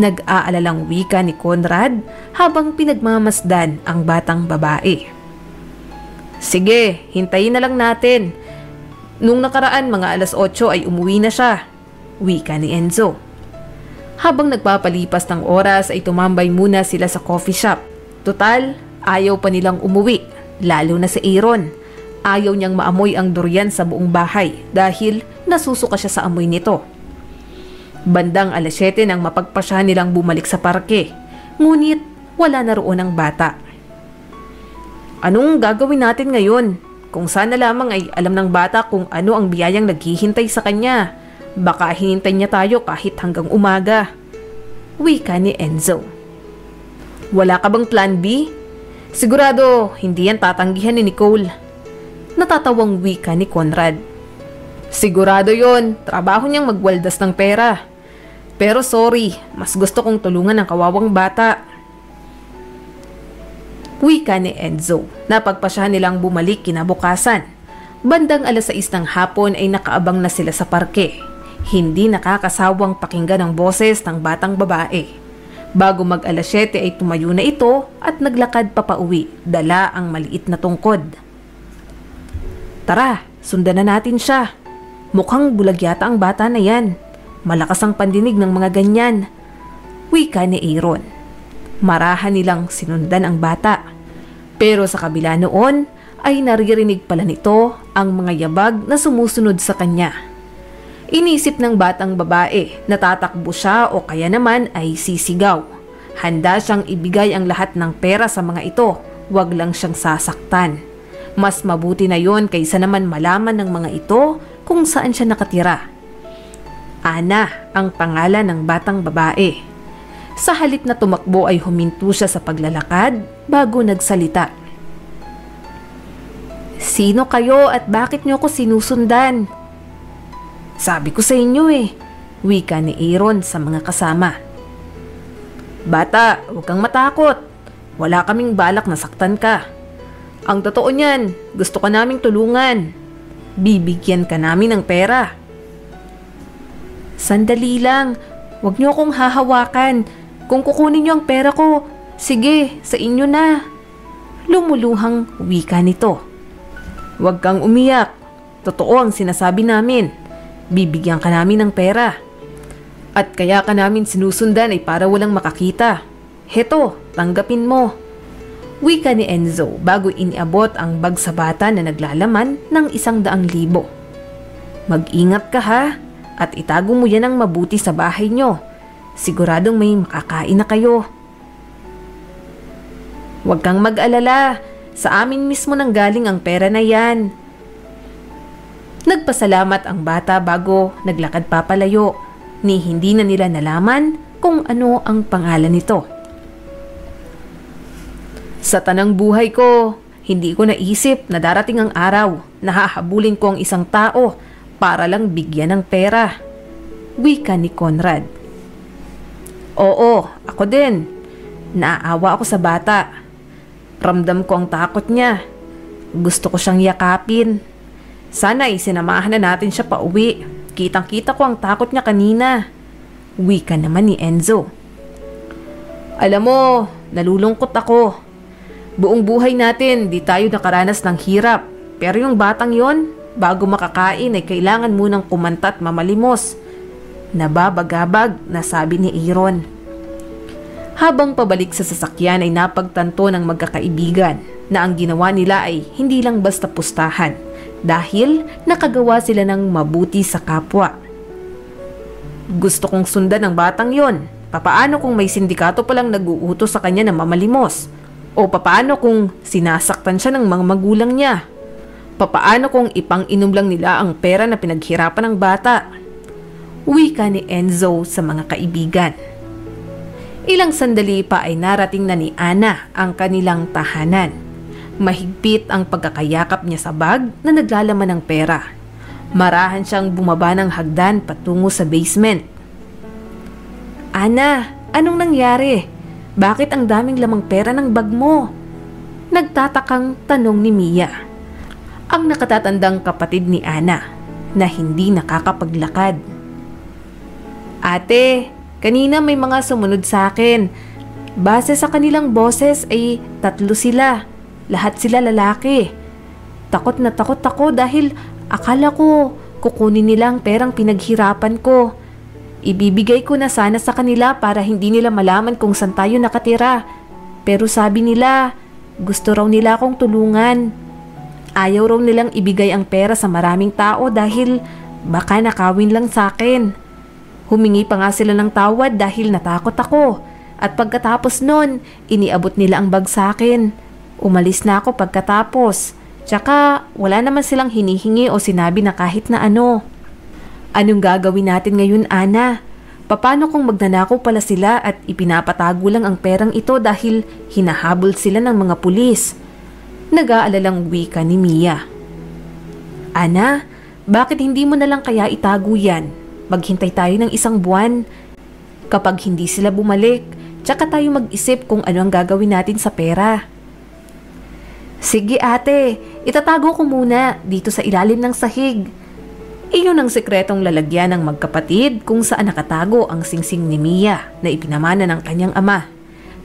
Nag-aalalang wika ni Conrad habang pinagmamasdan ang batang babae. Sige, hintayin na lang natin. Nung nakaraan mga 8:00 ay umuwi na siya, wika ni Enzo. Habang nagpapalipas ng oras ay tumambay muna sila sa coffee shop. Total, ayaw pa nilang umuwi, lalo na si Aaron. Ayaw niyang maamoy ang durian sa buong bahay dahil nasusuka siya sa amoy nito. Bandang 7:00 nang mapagpasya nilang bumalik sa parke, ngunit wala na roon ang bata. Anong gagawin natin ngayon? Kung sana lamang ay alam ng bata kung ano ang biyayang naghihintay sa kanya. Baka hinintay niya tayo kahit hanggang umaga. Wika ni Enzo. Wala ka bang plan B? Sigurado hindi yan tatanggihan ni Nicole. Natatawang wika ni Conrad. Sigurado yon, trabaho niyang magwaldas ng pera. Pero sorry, mas gusto kong tulungan ang kawawang bata. Wika ni Enzo. Napagpasya nilang bumalik kinabukasan. Bandang 6:00 ng hapon ay nakaabang na sila sa parke. Hindi nakakasawang pakinggan ang boses ng batang babae. Bago mag 7:00 ay tumayo na ito at naglakad papauwi, dala ang maliit na tungkod. Tara, sundan na natin siya. Mukhang bulag yata ang bata na yan. Malakas ang pandinig ng mga ganyan. Wika ni Aaron. Marahan nilang sinundan ang bata. Pero sa kabila noon ay naririnig pala nito ang mga yabag na sumusunod sa kanya. Inisip ng batang babae na tatakbo siya o kaya naman ay sisigaw. Handa siyang ibigay ang lahat ng pera sa mga ito, wag lang siyang sasaktan. Mas mabuti na yon kaysa naman malaman ng mga ito kung saan siya nakatira. Ana ang pangalan ng batang babae. Sa halip na tumakbo ay huminto siya sa paglalakad bago nagsalita. Sino kayo at bakit niyo ako sinusundan? Sabi ko sa inyo wika ni Aaron sa mga kasama. Bata, huwag kang matakot. Wala kaming balak na saktan ka. Ang totoo niyan, gusto ka naming tulungan. Bibigyan ka namin ng pera. Sandali lang, huwag niyo akong hahawakan. Kung kukunin niyo ang pera ko, sige, sa inyo na. Lumuluhang wika nito. Huwag kang umiyak. Totoo ang sinasabi namin. Bibigyan ka namin ng pera. At kaya ka namin sinusundan ay para walang makakita. Heto, tanggapin mo. Wika ni Enzo bago iniabot ang bag sa bata na naglalaman ng 100,000. Mag-ingat ka ha at itago mo yan ng mabuti sa bahay nyo. Siguradong may makakain na kayo. Huwag kang mag-alala, sa amin mismo nang galing ang pera na yan. Nagpasalamat ang bata bago naglakad papalayo, ni hindi na nila nalaman kung ano ang pangalan nito. Sa tanang buhay ko, hindi ko naisip na darating ang araw na hahabulin ko ang isang tao para lang bigyan ng pera. Wika ni Conrad. Oo, ako din. Naaawa ako sa bata. Ramdam ko ang takot niya. Gusto ko siyang yakapin. Sana sinamahan na natin siya pauwi. Kitang-kita ko ang takot niya kanina. Wika naman ni Enzo. Alam mo, nalulungkot ako. Buong buhay natin, di tayo nakaranas ng hirap. Pero yung batang yon, bago makakain ay kailangan munang kumanta at mamalimos. Nababagabag na sabi ni Aaron. Habang pabalik sa sasakyan ay napagtanto ng magkakaibigan na ang ginawa nila ay hindi lang basta pustahan dahil nakagawa sila ng mabuti sa kapwa. Gusto kong sundan ng batang yon. Papaano kung may sindikato palang nag-uutos sa kanya na mamalimos? O papaano kung sinasaktan siya ng mga magulang niya? Papaano kung ipang-inom lang nila ang pera na pinaghirapan ng bata? Wika ni Enzo sa mga kaibigan. Ilang sandali pa ay narating na ni Ana ang kanilang tahanan. Mahigpit ang pagkakayakap niya sa bag na naglalaman ng pera. Marahan siyang bumaba ng hagdan patungo sa basement. Ana, anong nangyari? Bakit ang daming lamang pera ng bag mo? Nagtatakang tanong ni Mia, ang nakatatandang kapatid ni Ana na hindi nakakapaglakad. Ate, kanina may mga sumunod sa akin. Base sa kanilang boses ay 3 sila. Lahat sila lalaki. Takot na takot ako dahil akala ko kukunin nila ang perang pinaghirapan ko. Ibibigay ko na sana sa kanila para hindi nila malaman kung saan tayo nakatira. Pero sabi nila, gusto raw nila akong tulungan. Ayaw raw nilang ibigay ang pera sa maraming tao dahil baka nakawin lang sa akin. Humingi pa nga sila ng tawad dahil natakot ako. At pagkatapos nun, iniabot nila ang bag sa akin. Umalis na ako pagkatapos. Tsaka wala naman silang hinihingi o sinabi na kahit na ano. Anong gagawin natin ngayon, Ana? Paano kung magnanakaw pala sila at ipinapatago lang ang perang ito dahil hinahabol sila ng mga pulis? Nag-aalalang wika ni Mia. Ana, bakit hindi mo na lang kaya itago yan? Maghintay tayo ng 1 buwan. Kapag hindi sila bumalik, tsaka tayo mag-isip kung ano ang gagawin natin sa pera. Sige ate, itatago ko muna dito sa ilalim ng sahig. Iyon ang sekretong lalagyan ng magkapatid kung saan nakatago ang singsing ni Mia na ipinamana ng kanyang ama.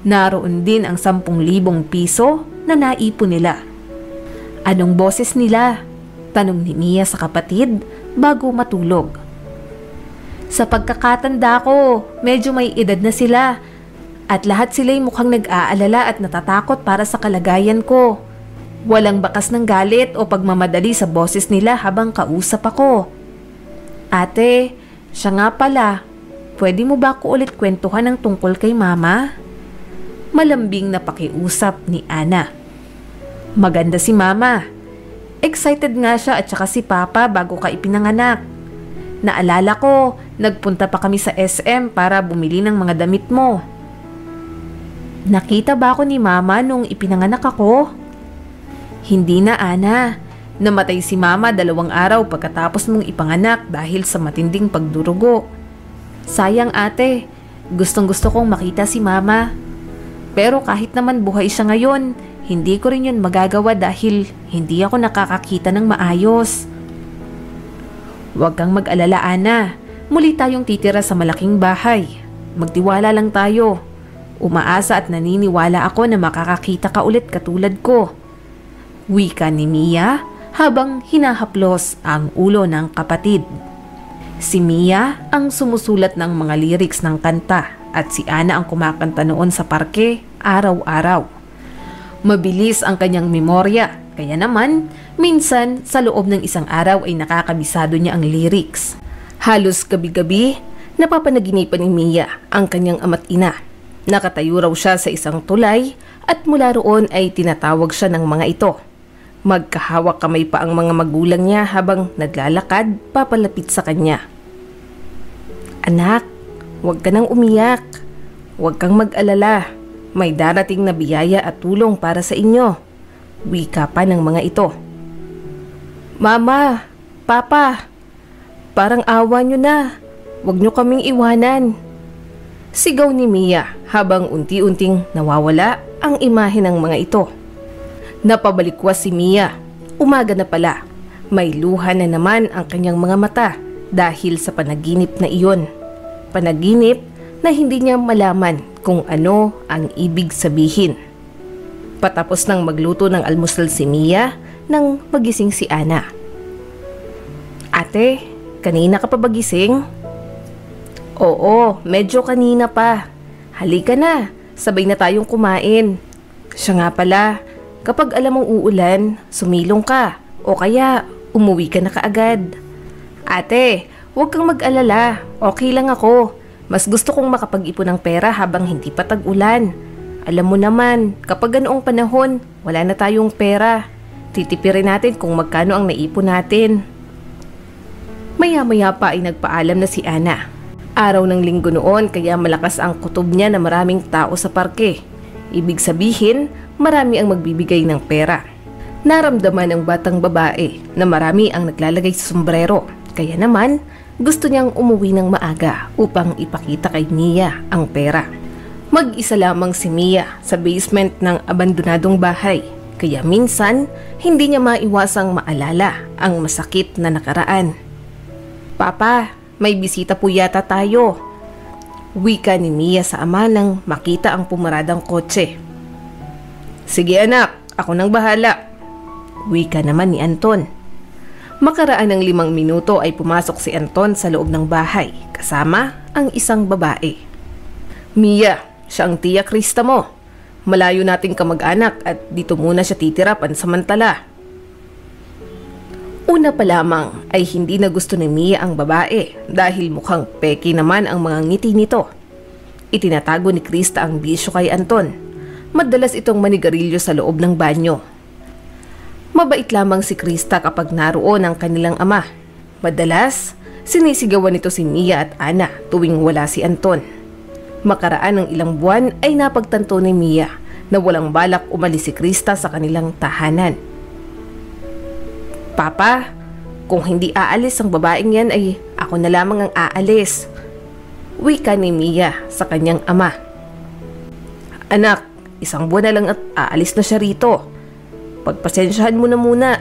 Naroon din ang 10,000 piso na naipon nila. Anong boses nila? Tanong ni Mia sa kapatid bago matulog. Sa pagkakatanda ko, medyo may edad na sila at lahat sila'y mukhang nag-aalala at natatakot para sa kalagayan ko. Walang bakas ng galit o pagmamadali sa boses nila habang kausap ako. Ate, siya nga pala, pwede mo ba ako ulit kwentuhan ng tungkol kay mama? Malambing na pakiusap ni Ana. Maganda si mama. Excited nga siya at saka si papa bago ka ipinanganak. Naalala ko, nagpunta pa kami sa SM para bumili ng mga damit mo. Nakita ba ako ni mama nung ipinanganak ako? Hindi na, Ana. Namatay si mama 2 araw pagkatapos mong ipanganak dahil sa matinding pagdurugo. Sayang ate, gustong-gusto kong makita si mama. Pero kahit naman buhay siya ngayon, hindi ko rin yun magagawa dahil hindi ako nakakakita ng maayos. Huwag kang mag-alala, Ana. Muli tayong titira sa malaking bahay. Magtiwala lang tayo. Umaasa at naniniwala ako na makakakita ka ulit katulad ko. Wika ni Mia habang hinahaplos ang ulo ng kapatid. Si Mia ang sumusulat ng mga lyrics ng kanta at si Ana ang kumakanta noon sa parke araw-araw. Mabilis ang kanyang memorya, kaya naman minsan sa loob ng 1 araw ay nakakabisado niya ang lyrics. Halos gabi-gabi napapanaginipan ni Mia ang kanyang ama't ina. Nakatayo raw siya sa isang tulay at mula roon ay tinatawag siya ng mga ito. Magkahawak kamay pa ang mga magulang niya habang naglalakad papalapit sa kanya. Anak, huwag ka nang umiyak. Huwag kang mag-alala. May darating na biyaya at tulong para sa inyo. Wika pa ng mga ito. Mama, Papa, parang awa nyo na. Huwag nyo kaming iwanan. Sigaw ni Mia habang unti-unting nawawala ang imahe ng mga ito. Napabalikwas si Mia. Umaga na pala. May luha na naman ang kanyang mga mata dahil sa panaginip na iyon. Panaginip na hindi niya malaman kung ano ang ibig sabihin. Patapos nang magluto ng almusal si Mia nang magising si Ana. Ate, kanina ka pa ba gising? Oo, medyo kanina pa. Halika na, sabay na tayong kumain. Siya nga pala, kapag alam mong uulan, sumilong ka o kaya umuwi ka na kaagad. Ate, huwag kang mag-alala, okay lang ako. Mas gusto kong makapag-ipon ng pera habang hindi pa tag-ulan. Alam mo naman, kapag ganoong panahon, wala na tayong pera. Titipirin natin kung magkano ang naipon natin. Maya-maya pa ay nagpaalam na si Ana. Araw ng linggo noon kaya malakas ang kutob niya na maraming tao sa parke. Ibig sabihin, marami ang magbibigay ng pera. Naramdaman ng batang babae na marami ang naglalagay sa sombrero. Kaya naman, gusto niyang umuwi ng maaga upang ipakita kay Mia ang pera. Mag-isa lamang si Mia sa basement ng abandonadong bahay. Kaya minsan, hindi niya maiwasang maalala ang masakit na nakaraan. Papa, may bisita po yata tayo. Wika ni Mia sa ama nang makita ang pumaradang kotse. Sige anak, ako nang bahala. Wika naman ni Anton. Makaraan ng 5 minuto ay pumasok si Anton sa loob ng bahay kasama ang isang babae. Mia, siya ang tiya Krista mo. Malayo nating kamag-anak at dito muna siya titira pansamantala. Una pa lamang ay hindi na gusto ni Mia ang babae dahil mukhang peki naman ang mga ngiti nito. Itinatago ni Krista ang bisyo kay Anton. Madalas itong manigarilyo sa loob ng banyo. Mabait lamang si Krista kapag naroon ang kanilang ama. Madalas, sinisigawan nito si Mia at Ana tuwing wala si Anton. Makaraan ng ilang buwan ay napagtanto ni Mia na walang balak umalis si Krista sa kanilang tahanan. Papa, kung hindi aalis ang babaeng yan ay ako na lamang ang aalis. Wika ni Mia sa kanyang ama. Anak, 1 buwan na lang at aalis na siya rito. Pagpasensyahan mo na muna.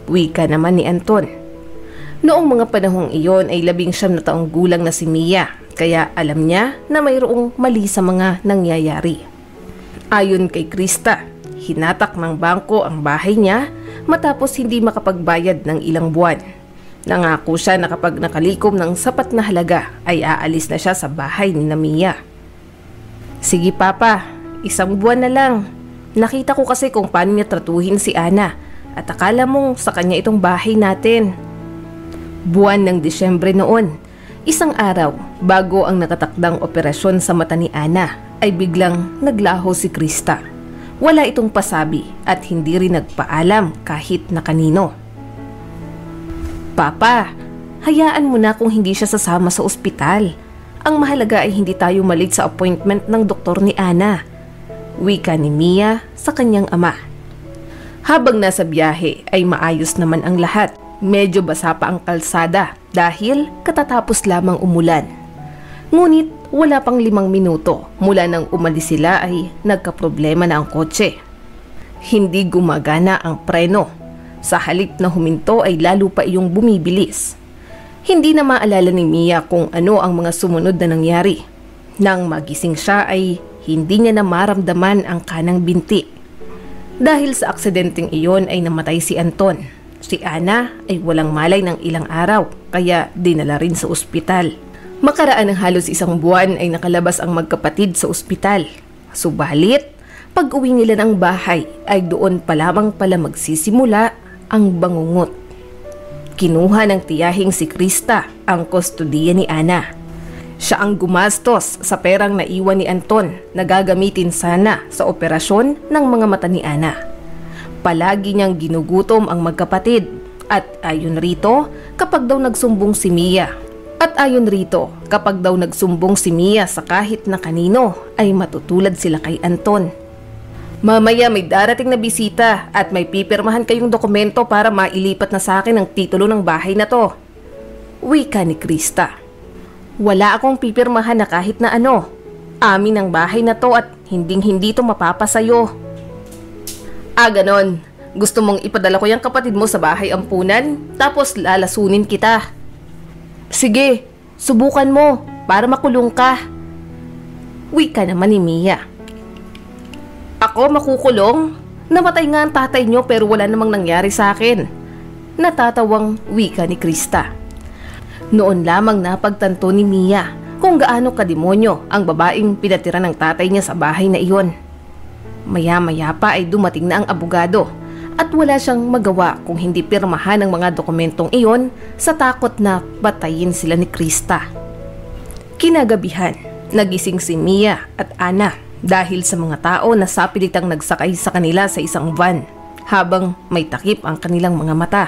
Wika naman ni Anton. Noong mga panahong iyon ay 19 na taong gulang na si Mia. Kaya alam niya na mayroong mali sa mga nangyayari. Ayon kay Krista, hinatak ng bangko ang bahay niya matapos hindi makapagbayad ng ilang buwan. Nangako siya na kapag nakalikom ng sapat na halaga ay aalis na siya sa bahay ni Mia. Sige papa, 1 buwan na lang. Nakita ko kasi kung paano niya tratuhin si Ana at akala mong sa kanya itong bahay natin. Buwan ng Disyembre noon. Isang araw, bago ang nakatakdang operasyon sa mata ni Ana, ay biglang naglaho si Krista. Wala itong pasabi at hindi rin nagpaalam kahit na kanino. Papa, hayaan mo na kung hindi siya sasama sa ospital. Ang mahalaga ay hindi tayo malate sa appointment ng doktor ni Ana. Wika ni Mia sa kanyang ama. Habang nasa biyahe ay maayos naman ang lahat. Medyo basa pa ang kalsada dahil katatapos lamang umulan. Ngunit wala pang 5 minuto mula nang umalis sila ay nagkaproblema na ang kotse. Hindi gumagana ang preno. Sa halip na huminto ay lalo pa iyong bumibilis. Hindi na maalala ni Mia kung ano ang mga sumunod na nangyari. Nang magising siya ay hindi niya na maramdaman ang kanang binti. Dahil sa aksidenteng iyon ay namatay si Anton. Si Ana ay walang malay ng ilang araw kaya dinala rin sa ospital. Makaraan ng halos 1 buwan ay nakalabas ang magkapatid sa ospital. Subalit, pag-uwi nila ng bahay ay doon pa lamang pala magsisimula ang bangungot. Kinuha ng tiyahing si Krista ang kustodiya ni Ana. Siya ang gumastos sa perang naiwan ni Anton na gagamitin sana sa operasyon ng mga mata ni Ana. Palagi niyang ginugutom ang magkapatid at ayon rito kapag daw nagsumbong si Mia. Sa kahit na kanino ay matutulad sila kay Anton. Mamaya may darating na bisita at may pipirmahan kayong dokumento para mailipat na sa akin ang titulo ng bahay na to. Wika ni Krista. Wala akong pipirmahan na kahit na ano. Amin ang bahay na to at hinding-hindi to mapapasayo. Ganon. Gusto mong ipadala ko yung kapatid mo sa bahay ampunan, tapos lalasunin kita. Sige, subukan mo para makulong ka. Wika naman ni Mia. Ako makukulong? Namatay nga ang tatay niyo pero wala namang nangyari sa akin. Natatawang wika ni Krista. Noon lamang napagtanto ni Mia kung gaano kademonyo ang babaeng pinatira ng tatay niya sa bahay na iyon. Maya-maya pa ay dumating na ang abogado at wala siyang magawa kung hindi pirmahan ang mga dokumentong iyon sa takot na batayin sila ni Krista. Kinagabihan, nagising si Mia at Ana dahil sa mga tao na sapilitang nagsakay sa kanila sa isang van habang may takip ang kanilang mga mata.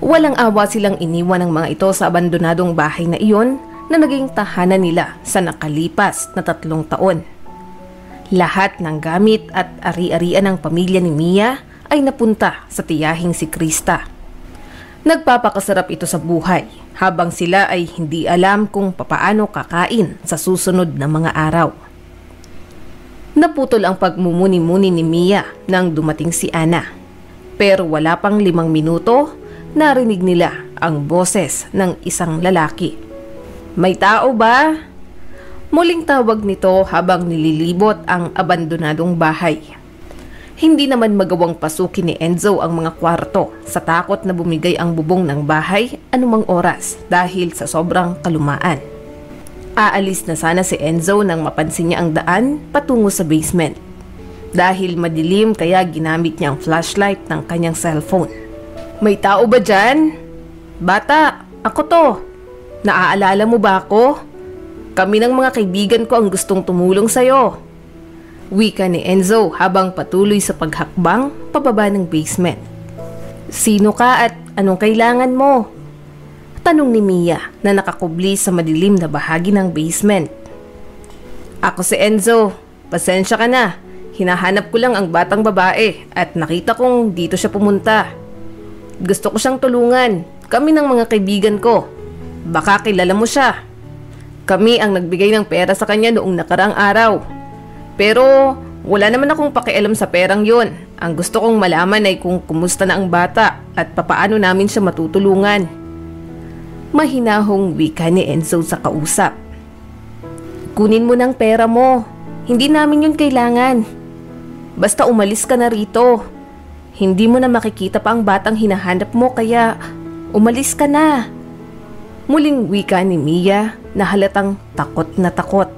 Walang awa silang iniwan ng mga ito sa abandonadong bahay na iyon na naging tahanan nila sa nakalipas na 3 taon. Lahat ng gamit at ari-arian ng pamilya ni Mia ay napunta sa tiyahing si Krista. Nagpapakasarap ito sa buhay habang sila ay hindi alam kung papaano kakain sa susunod na mga araw. Naputol ang pagmumuni-muni ni Mia nang dumating si Ana. Pero wala pang 5 minuto, narinig nila ang boses ng isang lalaki. "May tao ba?" Muling tawag nito habang nililibot ang abandonadong bahay. Hindi naman magawang pasukin ni Enzo ang mga kwarto sa takot na bumigay ang bubong ng bahay anumang oras dahil sa sobrang kalumaan. Aalis na sana si Enzo nang mapansin niya ang daan patungo sa basement. Dahil madilim kaya ginamit niya ang flashlight ng kanyang cellphone. "May tao ba dyan?" "Bata, ako to. Naaalala mo ba ako? Kami ng mga kaibigan ko ang gustong tumulong sa'yo." Wika ni Enzo habang patuloy sa paghakbang pababa ng basement. "Sino ka at anong kailangan mo?" tanong ni Mia na nakakubli sa madilim na bahagi ng basement. "Ako si Enzo. Pasensya ka na. Hinahanap ko lang ang batang babae at nakita kong dito siya pumunta. Gusto ko siyang tulungan. Kami ng mga kaibigan ko. Baka kilala mo siya. Kami ang nagbigay ng pera sa kanya noong nakaraang araw. Pero wala naman akong pakialam sa perang yon. Ang gusto kong malaman ay kung kumusta na ang bata at papaano namin siya matutulungan." Mahinahong wika ni Enzo sa kausap. "Kunin mo ng pera mo. Hindi namin yun kailangan. Basta umalis ka na rito. Hindi mo na makikita pa ang batang hinahanap mo kaya umalis ka na." Muling wika ni Mia na halatang takot na takot.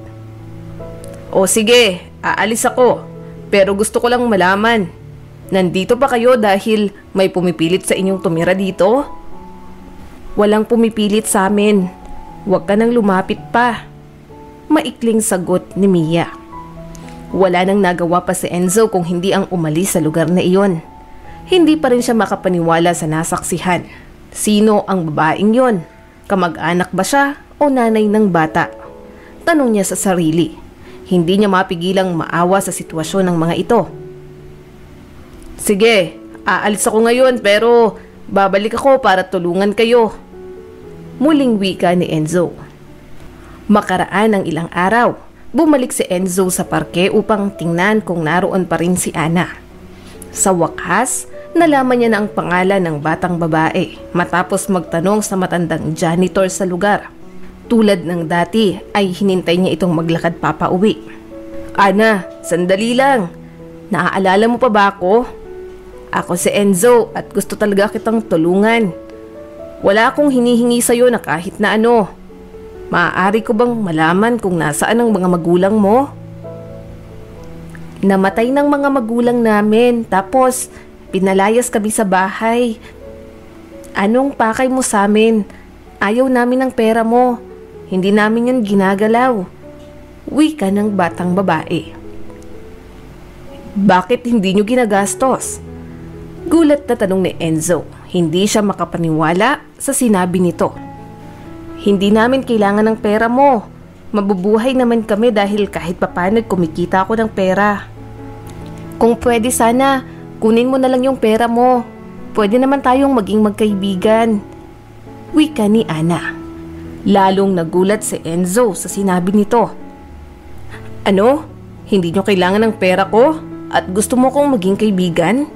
"O sige, aalis ako. Pero gusto ko lang malaman, nandito ba kayo dahil may pumipilit sa inyong tumira dito?" "Walang pumipilit sa amin. Huwag ka nang lumapit pa." Maikling sagot ni Mia. Wala nang nagawa pa si Enzo kung hindi ang umalis sa lugar na iyon. Hindi pa rin siya makapaniwala sa nasaksihan. Sino ang babaeng yon? Kamag-anak ba siya o nanay ng bata? Tanong niya sa sarili. Hindi niya mapigilang maawa sa sitwasyon ng mga ito. "Sige, aalis ako ngayon pero babalik ako para tulungan kayo." Muling wika ni Enzo. Makaraan ng ilang araw, bumalik si Enzo sa parke upang tingnan kung naroon pa rin si Ana. Sa wakas, nalaman niya na ang pangalan ng batang babae matapos magtanong sa matandang janitor sa lugar. Tulad ng dati ay hinintay niya itong maglakad papauwi. "Ana, sandali lang. Naaalala mo pa ba ako? Ako si Enzo at gusto talaga kitang tulungan. Wala akong hinihingi sa'yo na kahit na ano. Maaari ko bang malaman kung nasaan ang mga magulang mo?" "Namatay ng mga magulang namin tapos pinalayas kami sa bahay. Anong pakay mo sa amin? Ayaw namin ng pera mo. Hindi namin yun ginagalaw." Wika ng batang babae. "Bakit hindi nyo ginagastos?" Gulat na tanong ni Enzo. Hindi siya makapaniwala sa sinabi nito. "Hindi namin kailangan ng pera mo. Mabubuhay naman kami dahil kahit papaano kumikita ako ng pera. Kung pwede sana, kunin mo na lang yung pera mo. Pwede naman tayong maging magkaibigan." Wika ni Ana. Lalong nagulat si Enzo sa sinabi nito. "Ano? Hindi nyo kailangan ng pera ko? At gusto mo kong maging kaibigan?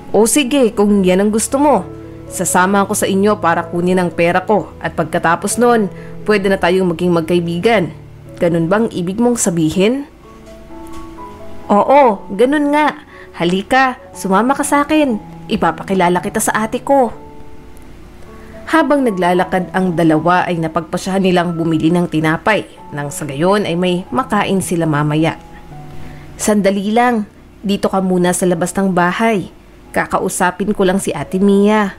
O sige, kung yan ang gusto mo. Sasama ako sa inyo para kunin ang pera ko at pagkatapos nun, pwede na tayong maging magkaibigan. Ganun bang ibig mong sabihin?" "Oo, ganun nga. Halika, sumama ka sa akin. Ipapakilala kita sa ate ko." Habang naglalakad ang dalawa ay napagpasyahan nilang bumili ng tinapay nang sa gayon ay may makain sila mamaya. "Sandali lang, dito ka muna sa labas ng bahay. Kakausapin ko lang si Ate Mia.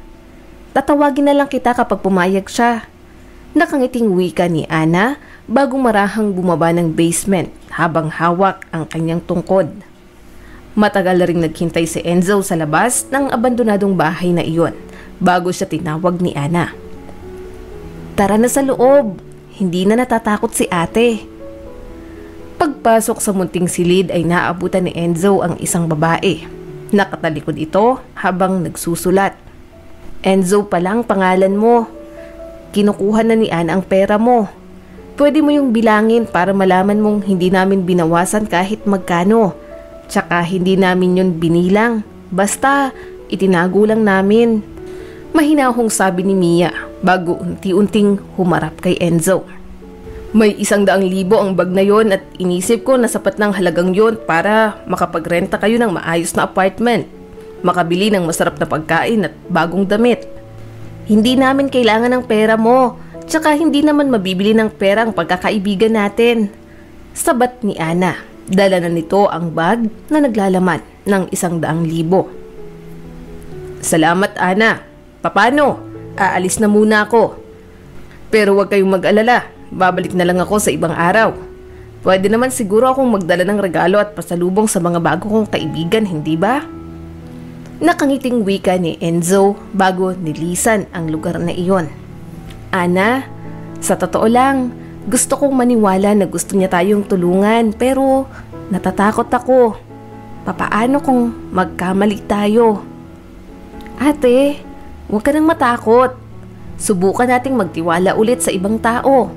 Tatawagin na lang kita kapag pumayag siya." Nakangiting wika ni Ana bago marahang bumaba ng basement habang hawak ang kanyang tungkod. Matagal na ring naghintay si Enzo sa labas ng abandonadong bahay na iyon bago siya tinawag ni Ana. "Tara na sa loob, hindi na natatakot si ate." Pagpasok sa munting silid ay naabutan ni Enzo ang isang babae. Nakatalikod ito habang nagsusulat. "Enzo palang pangalan mo. Kinukuha na ni Ana ang pera mo. Pwede mo yung bilangin para malaman mong hindi namin binawasan kahit magkano. Tsaka hindi namin yun binilang. Basta itinago lang namin." Mahinahong sabi ni Mia bago unti-unting humarap kay Enzo. "May 100,000 ang bag na yon at inisip ko na sapat ng halagang yon para makapagrenta kayo ng maayos na apartment. Makabili ng masarap na pagkain at bagong damit. Hindi namin kailangan ng pera mo. Tsaka hindi naman mabibili ng pera ang pagkakaibigan natin." Sabat ni Ana. Dala na nito ang bag na naglalaman ng 100,000. "Salamat, Ana. Paano? Aalis na muna ako. Pero huwag kayong mag-alala. Babalik na lang ako sa ibang araw. Pwede naman siguro akong magdala ng regalo at pasalubong sa mga bago kong kaibigan, hindi ba?" Nakangiting wika ni Enzo bago nilisan ang lugar na iyon. "Ana, sa totoo lang, gusto kong maniwala na gusto niya tayong tulungan pero natatakot ako. Papaano kung magkamali tayo?" "Ate, huwag ka nang matakot. Subukan nating magtiwala ulit sa ibang tao."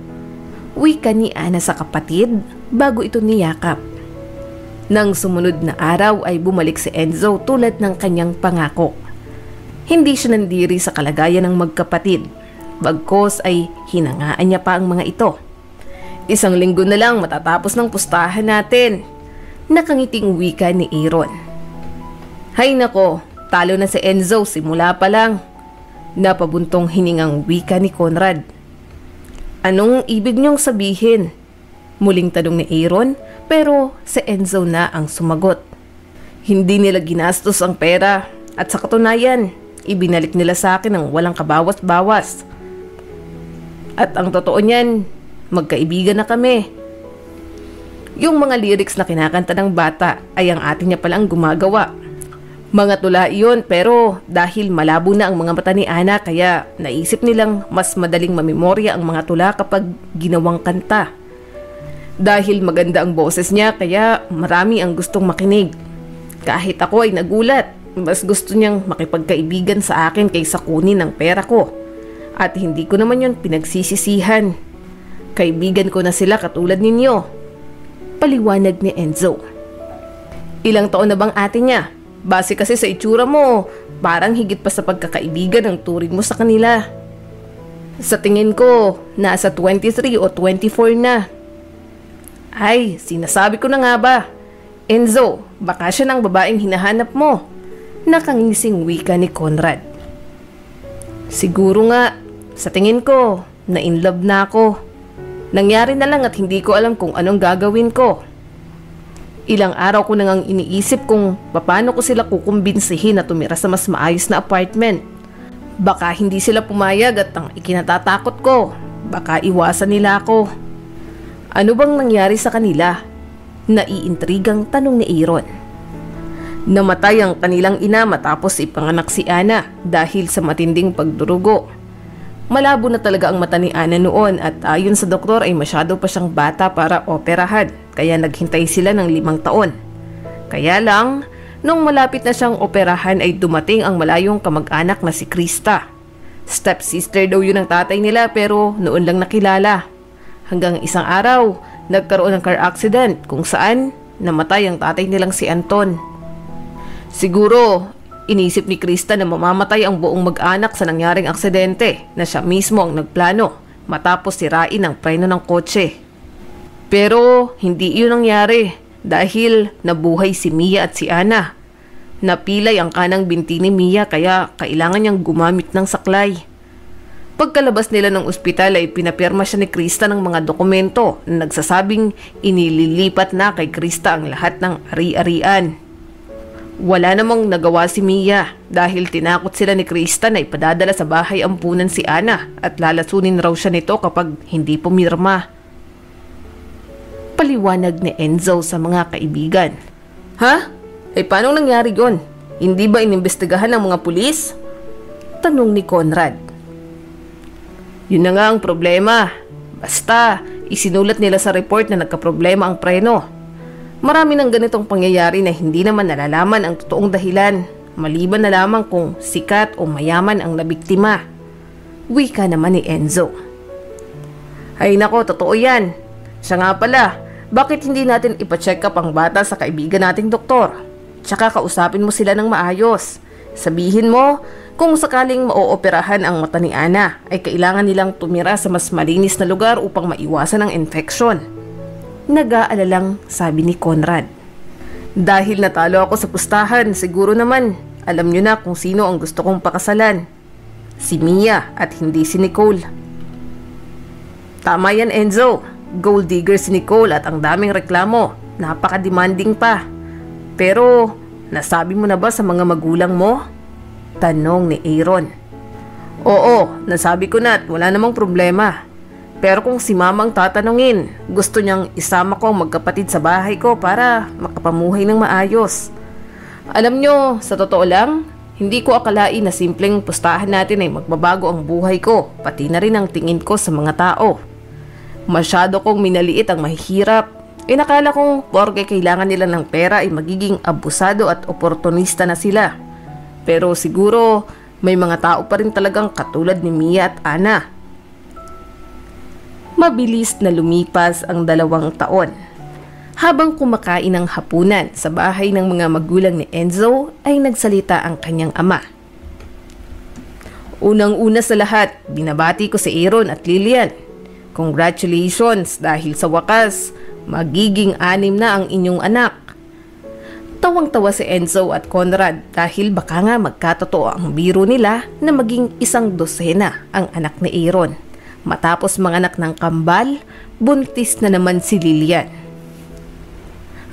Wika ni Ana sa kapatid bago ito niyakap. Nang sumunod na araw ay bumalik si Enzo tulad ng kanyang pangako. Hindi siya nandiri sa kalagayan ng magkapatid. Bagkos ay hinangaan niya pa ang mga ito. "1 linggo na lang matatapos ng pustahan natin." Nakangiting wika ni Aaron. "Hay nako, talo na si Enzo simula pa lang." Napabuntong hiningang wika ni Conrad. "Anong ibig niyong sabihin?" Muling tanong ni Aaron pero si Enzo na ang sumagot. "Hindi nila ginastos ang pera at sa katunayan, ibinalik nila sa akin ng walang kabawas-bawas. At ang totoo niyan, magkaibigan na kami." Yung mga lyrics na kinakanta ng bata ay ang atin niya palang gumagawa. Mga tula iyon pero dahil malabo na ang mga mata ni Ana kaya naisip nilang mas madaling mamemorya ang mga tula kapag ginawang kanta. Dahil maganda ang boses niya kaya marami ang gustong makinig. Kahit ako ay nagulat, mas gusto niyang makipagkaibigan sa akin kaysa kunin ang pera ko. At hindi ko naman yun pinagsisisihan. Kaibigan ko na sila katulad ninyo." Paliwanag ni Enzo. "Ilang taon na bang ate niya? Base kasi sa itsura mo, parang higit pa sa pagkakaibigan ang turing mo sa kanila." "Sa tingin ko, nasa 23 o 24 na." "Ay, sinasabi ko na nga ba. Enzo, baka siya ng babaeng hinahanap mo." Nakangising wika ni Conrad. "Siguro nga, sa tingin ko, na-inlove na ako. Nangyari na lang at hindi ko alam kung anong gagawin ko. Ilang araw ko nang iniisip kung paano ko sila kukumbinsihin na tumira sa mas maayos na apartment. Baka hindi sila pumayag at ang ikinatatakot ko, baka iwasan nila ako." "Ano bang nangyari sa kanila?" Naiintrigang tanong ni Aaron. "Namatay ang kanilang ina matapos ipanganak si Ana dahil sa matinding pagdurugo. Malabo na talaga ang mata ni Ana noon at ayon sa doktor ay masyado pa siyang bata para operahan kaya naghintay sila ng 5 taon. Kaya lang, nung malapit na siyang operahan ay dumating ang malayong kamag-anak na si Krista. Stepsister daw yun ng tatay nila pero noon lang nakilala. Hanggang isang araw, nagkaroon ng car accident kung saan namatay ang tatay nilang si Anton. Siguro, inisip ni Krista na mamamatay ang buong mag-anak sa nangyaring aksidente na siya mismo ang nagplano matapos sirain ang preno ng kotse. Pero hindi iyon nangyari dahil nabuhay si Mia at si Ana. Napilay ang kanang binti ni Mia kaya kailangan niyang gumamit ng saklay. Pagkalabas nila ng ospital ay pinapirma siya ni Krista ng mga dokumento na nagsasabing inililipat na kay Krista ang lahat ng ari-arian. Wala namang nagawa si Mia dahil tinakot sila ni Krista na ipadadala sa bahay ampunan si Ana at lalasunin raw siya nito kapag hindi pumirma. Paliwanag ni Enzo sa mga kaibigan. Ha? Ay paano nangyari yon? Hindi ba inimbestigahan ng mga pulis? Tanong ni Conrad. Yun na nga ang problema. Basta, isinulat nila sa report na nagkaproblema ang preno. Marami ng ganitong pangyayari na hindi naman nalalaman ang totoong dahilan, maliban na lamang kung sikat o mayaman ang nabiktima. Wika naman ni Enzo. Ay nako, totoo yan. Siya nga pala, bakit hindi natin ipacheck up ang bata sa kaibigan nating doktor? Tsaka kausapin mo sila ng maayos. Sabihin mo, kung sakaling maooperahan ang mata ni Ana, ay kailangan nilang tumira sa mas malinis na lugar upang maiwasan ang infeksyon. Nag-aalalang sabi ni Conrad. Dahil natalo ako sa pustahan, siguro naman, alam nyo na kung sino ang gusto kong pakasalan. Si Mia at hindi si Nicole. Tama yan, Enzo. Gold digger si Nicole at ang daming reklamo. Napaka-demanding pa. Pero, nasabi mo na ba sa mga magulang mo? Tanong ni Aaron. Oo, nasabi ko na at wala namang problema. Pero kung si mama ang tatanungin, gusto niyang isama ko ang magkapatid sa bahay ko para makapamuhay ng maayos. Alam nyo, sa totoo lang, hindi ko akalain na simpleng pustahan natin ay magbabago ang buhay ko, pati na rin ang tingin ko sa mga tao. Masyado kong minaliit ang mahihirap. Inakala kong porke kailangan nila ng pera ay magiging abusado at oportunista na sila. Pero siguro may mga tao pa rin talagang katulad ni Mia at Ana. Mabilis na lumipas ang 2 taon. Habang kumakain ng hapunan sa bahay ng mga magulang ni Enzo ay nagsalita ang kanyang ama. Unang-una sa lahat, binabati ko si Aaron at Lillian. Congratulations dahil sa wakas, magiging 6 na ang inyong anak. Tawang-tawa si Enzo at Conrad dahil baka nga magkatotoo ang biro nila na maging 12 ang anak ni Aaron. Matapos manganak ng kambal, buntis na naman si Lillian.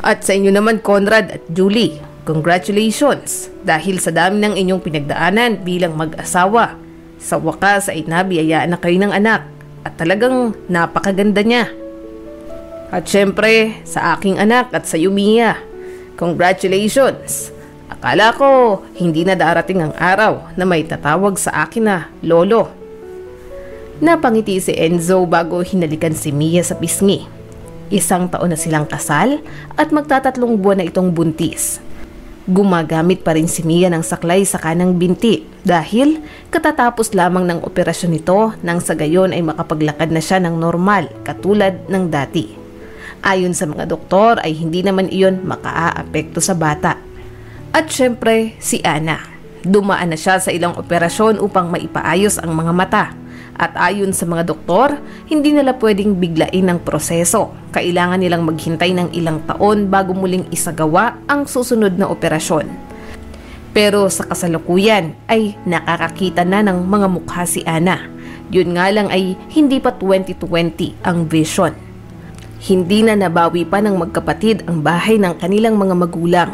At sa inyo naman Conrad at Julie, congratulations dahil sa dami ng inyong pinagdaanan bilang mag-asawa. Sa wakas ay nabiyayaan na kayo ng anak at talagang napakaganda niya. At syempre sa aking anak at sa iyo Mia, congratulations! Akala ko hindi na darating ang araw na may tatawag sa akin na lolo. Napangiti si Enzo bago hinalikan si Mia sa pisngi. 1 taon na silang kasal at magta3 buwan na itong buntis. Gumagamit pa rin si Mia ng saklay sa kanang binti dahil katatapos lamang ng operasyon nito nang sa gayon ay makapaglakad na siya ng normal katulad ng dati. Ayon sa mga doktor ay hindi naman iyon makaaapekto sa bata. At syempre si Ana. Dumaan na siya sa ilang operasyon upang maipaayos ang mga mata. At ayon sa mga doktor, hindi nila pwedeng biglain ang proseso. Kailangan nilang maghintay ng ilang taon bago muling isagawa ang susunod na operasyon. Pero sa kasalukuyan ay nakakakita na ng mga mukha si Ana. Yun nga lang ay hindi pa 20/20 ang vision. Hindi na nabawi pa ng magkapatid ang bahay ng kanilang mga magulang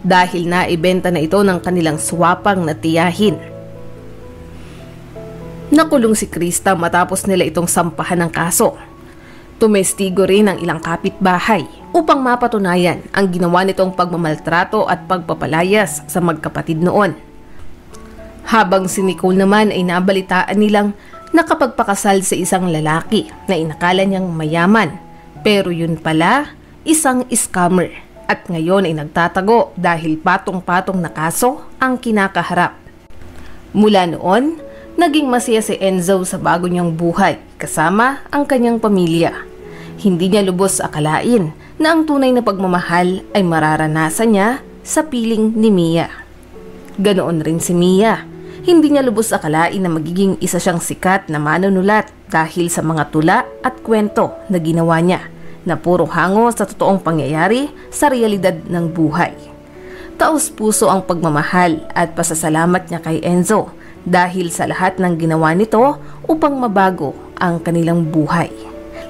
dahil naibenta na ito ng kanilang swapang na tiyahin. Nakulong si Krista matapos nila itong sampahan ng kaso. Tumestigo rin ang ilang kapitbahay upang mapatunayan ang ginawa nitong pagmamaltrato at pagpapalayas sa magkapatid noon. Habang si Nicole naman ay nabalitaan nilang nakapagpakasal sa isang lalaki na inakala niyang mayaman. Pero yun pala, isang scammer at ngayon ay nagtatago dahil patong-patong na kaso ang kinakaharap. Mula noon, naging masaya si Enzo sa bago niyang buhay kasama ang kanyang pamilya. Hindi niya lubos akalain na ang tunay na pagmamahal ay mararanasan niya sa piling ni Mia. Ganoon rin si Mia. Hindi niya lubos akalain na magiging isa siyang sikat na manunulat dahil sa mga tula at kwento na ginawa niya na puro hango sa totoong pangyayari sa realidad ng buhay. Taos-puso ang pagmamahal at pasasalamat niya kay Enzo dahil sa lahat ng ginawa nito upang mabago ang kanilang buhay.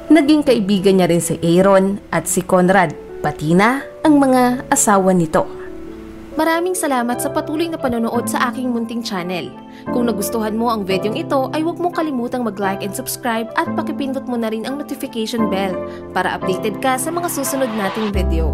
Naging kaibigan niya rin si Aaron at si Conrad, pati na ang mga asawa nito. Maraming salamat sa patuloy na panonood sa aking munting channel. Kung nagustuhan mo ang videong ito ay huwag mong kalimutang mag-like and subscribe at pakipindot mo na rin ang notification bell para updated ka sa mga susunod nating video.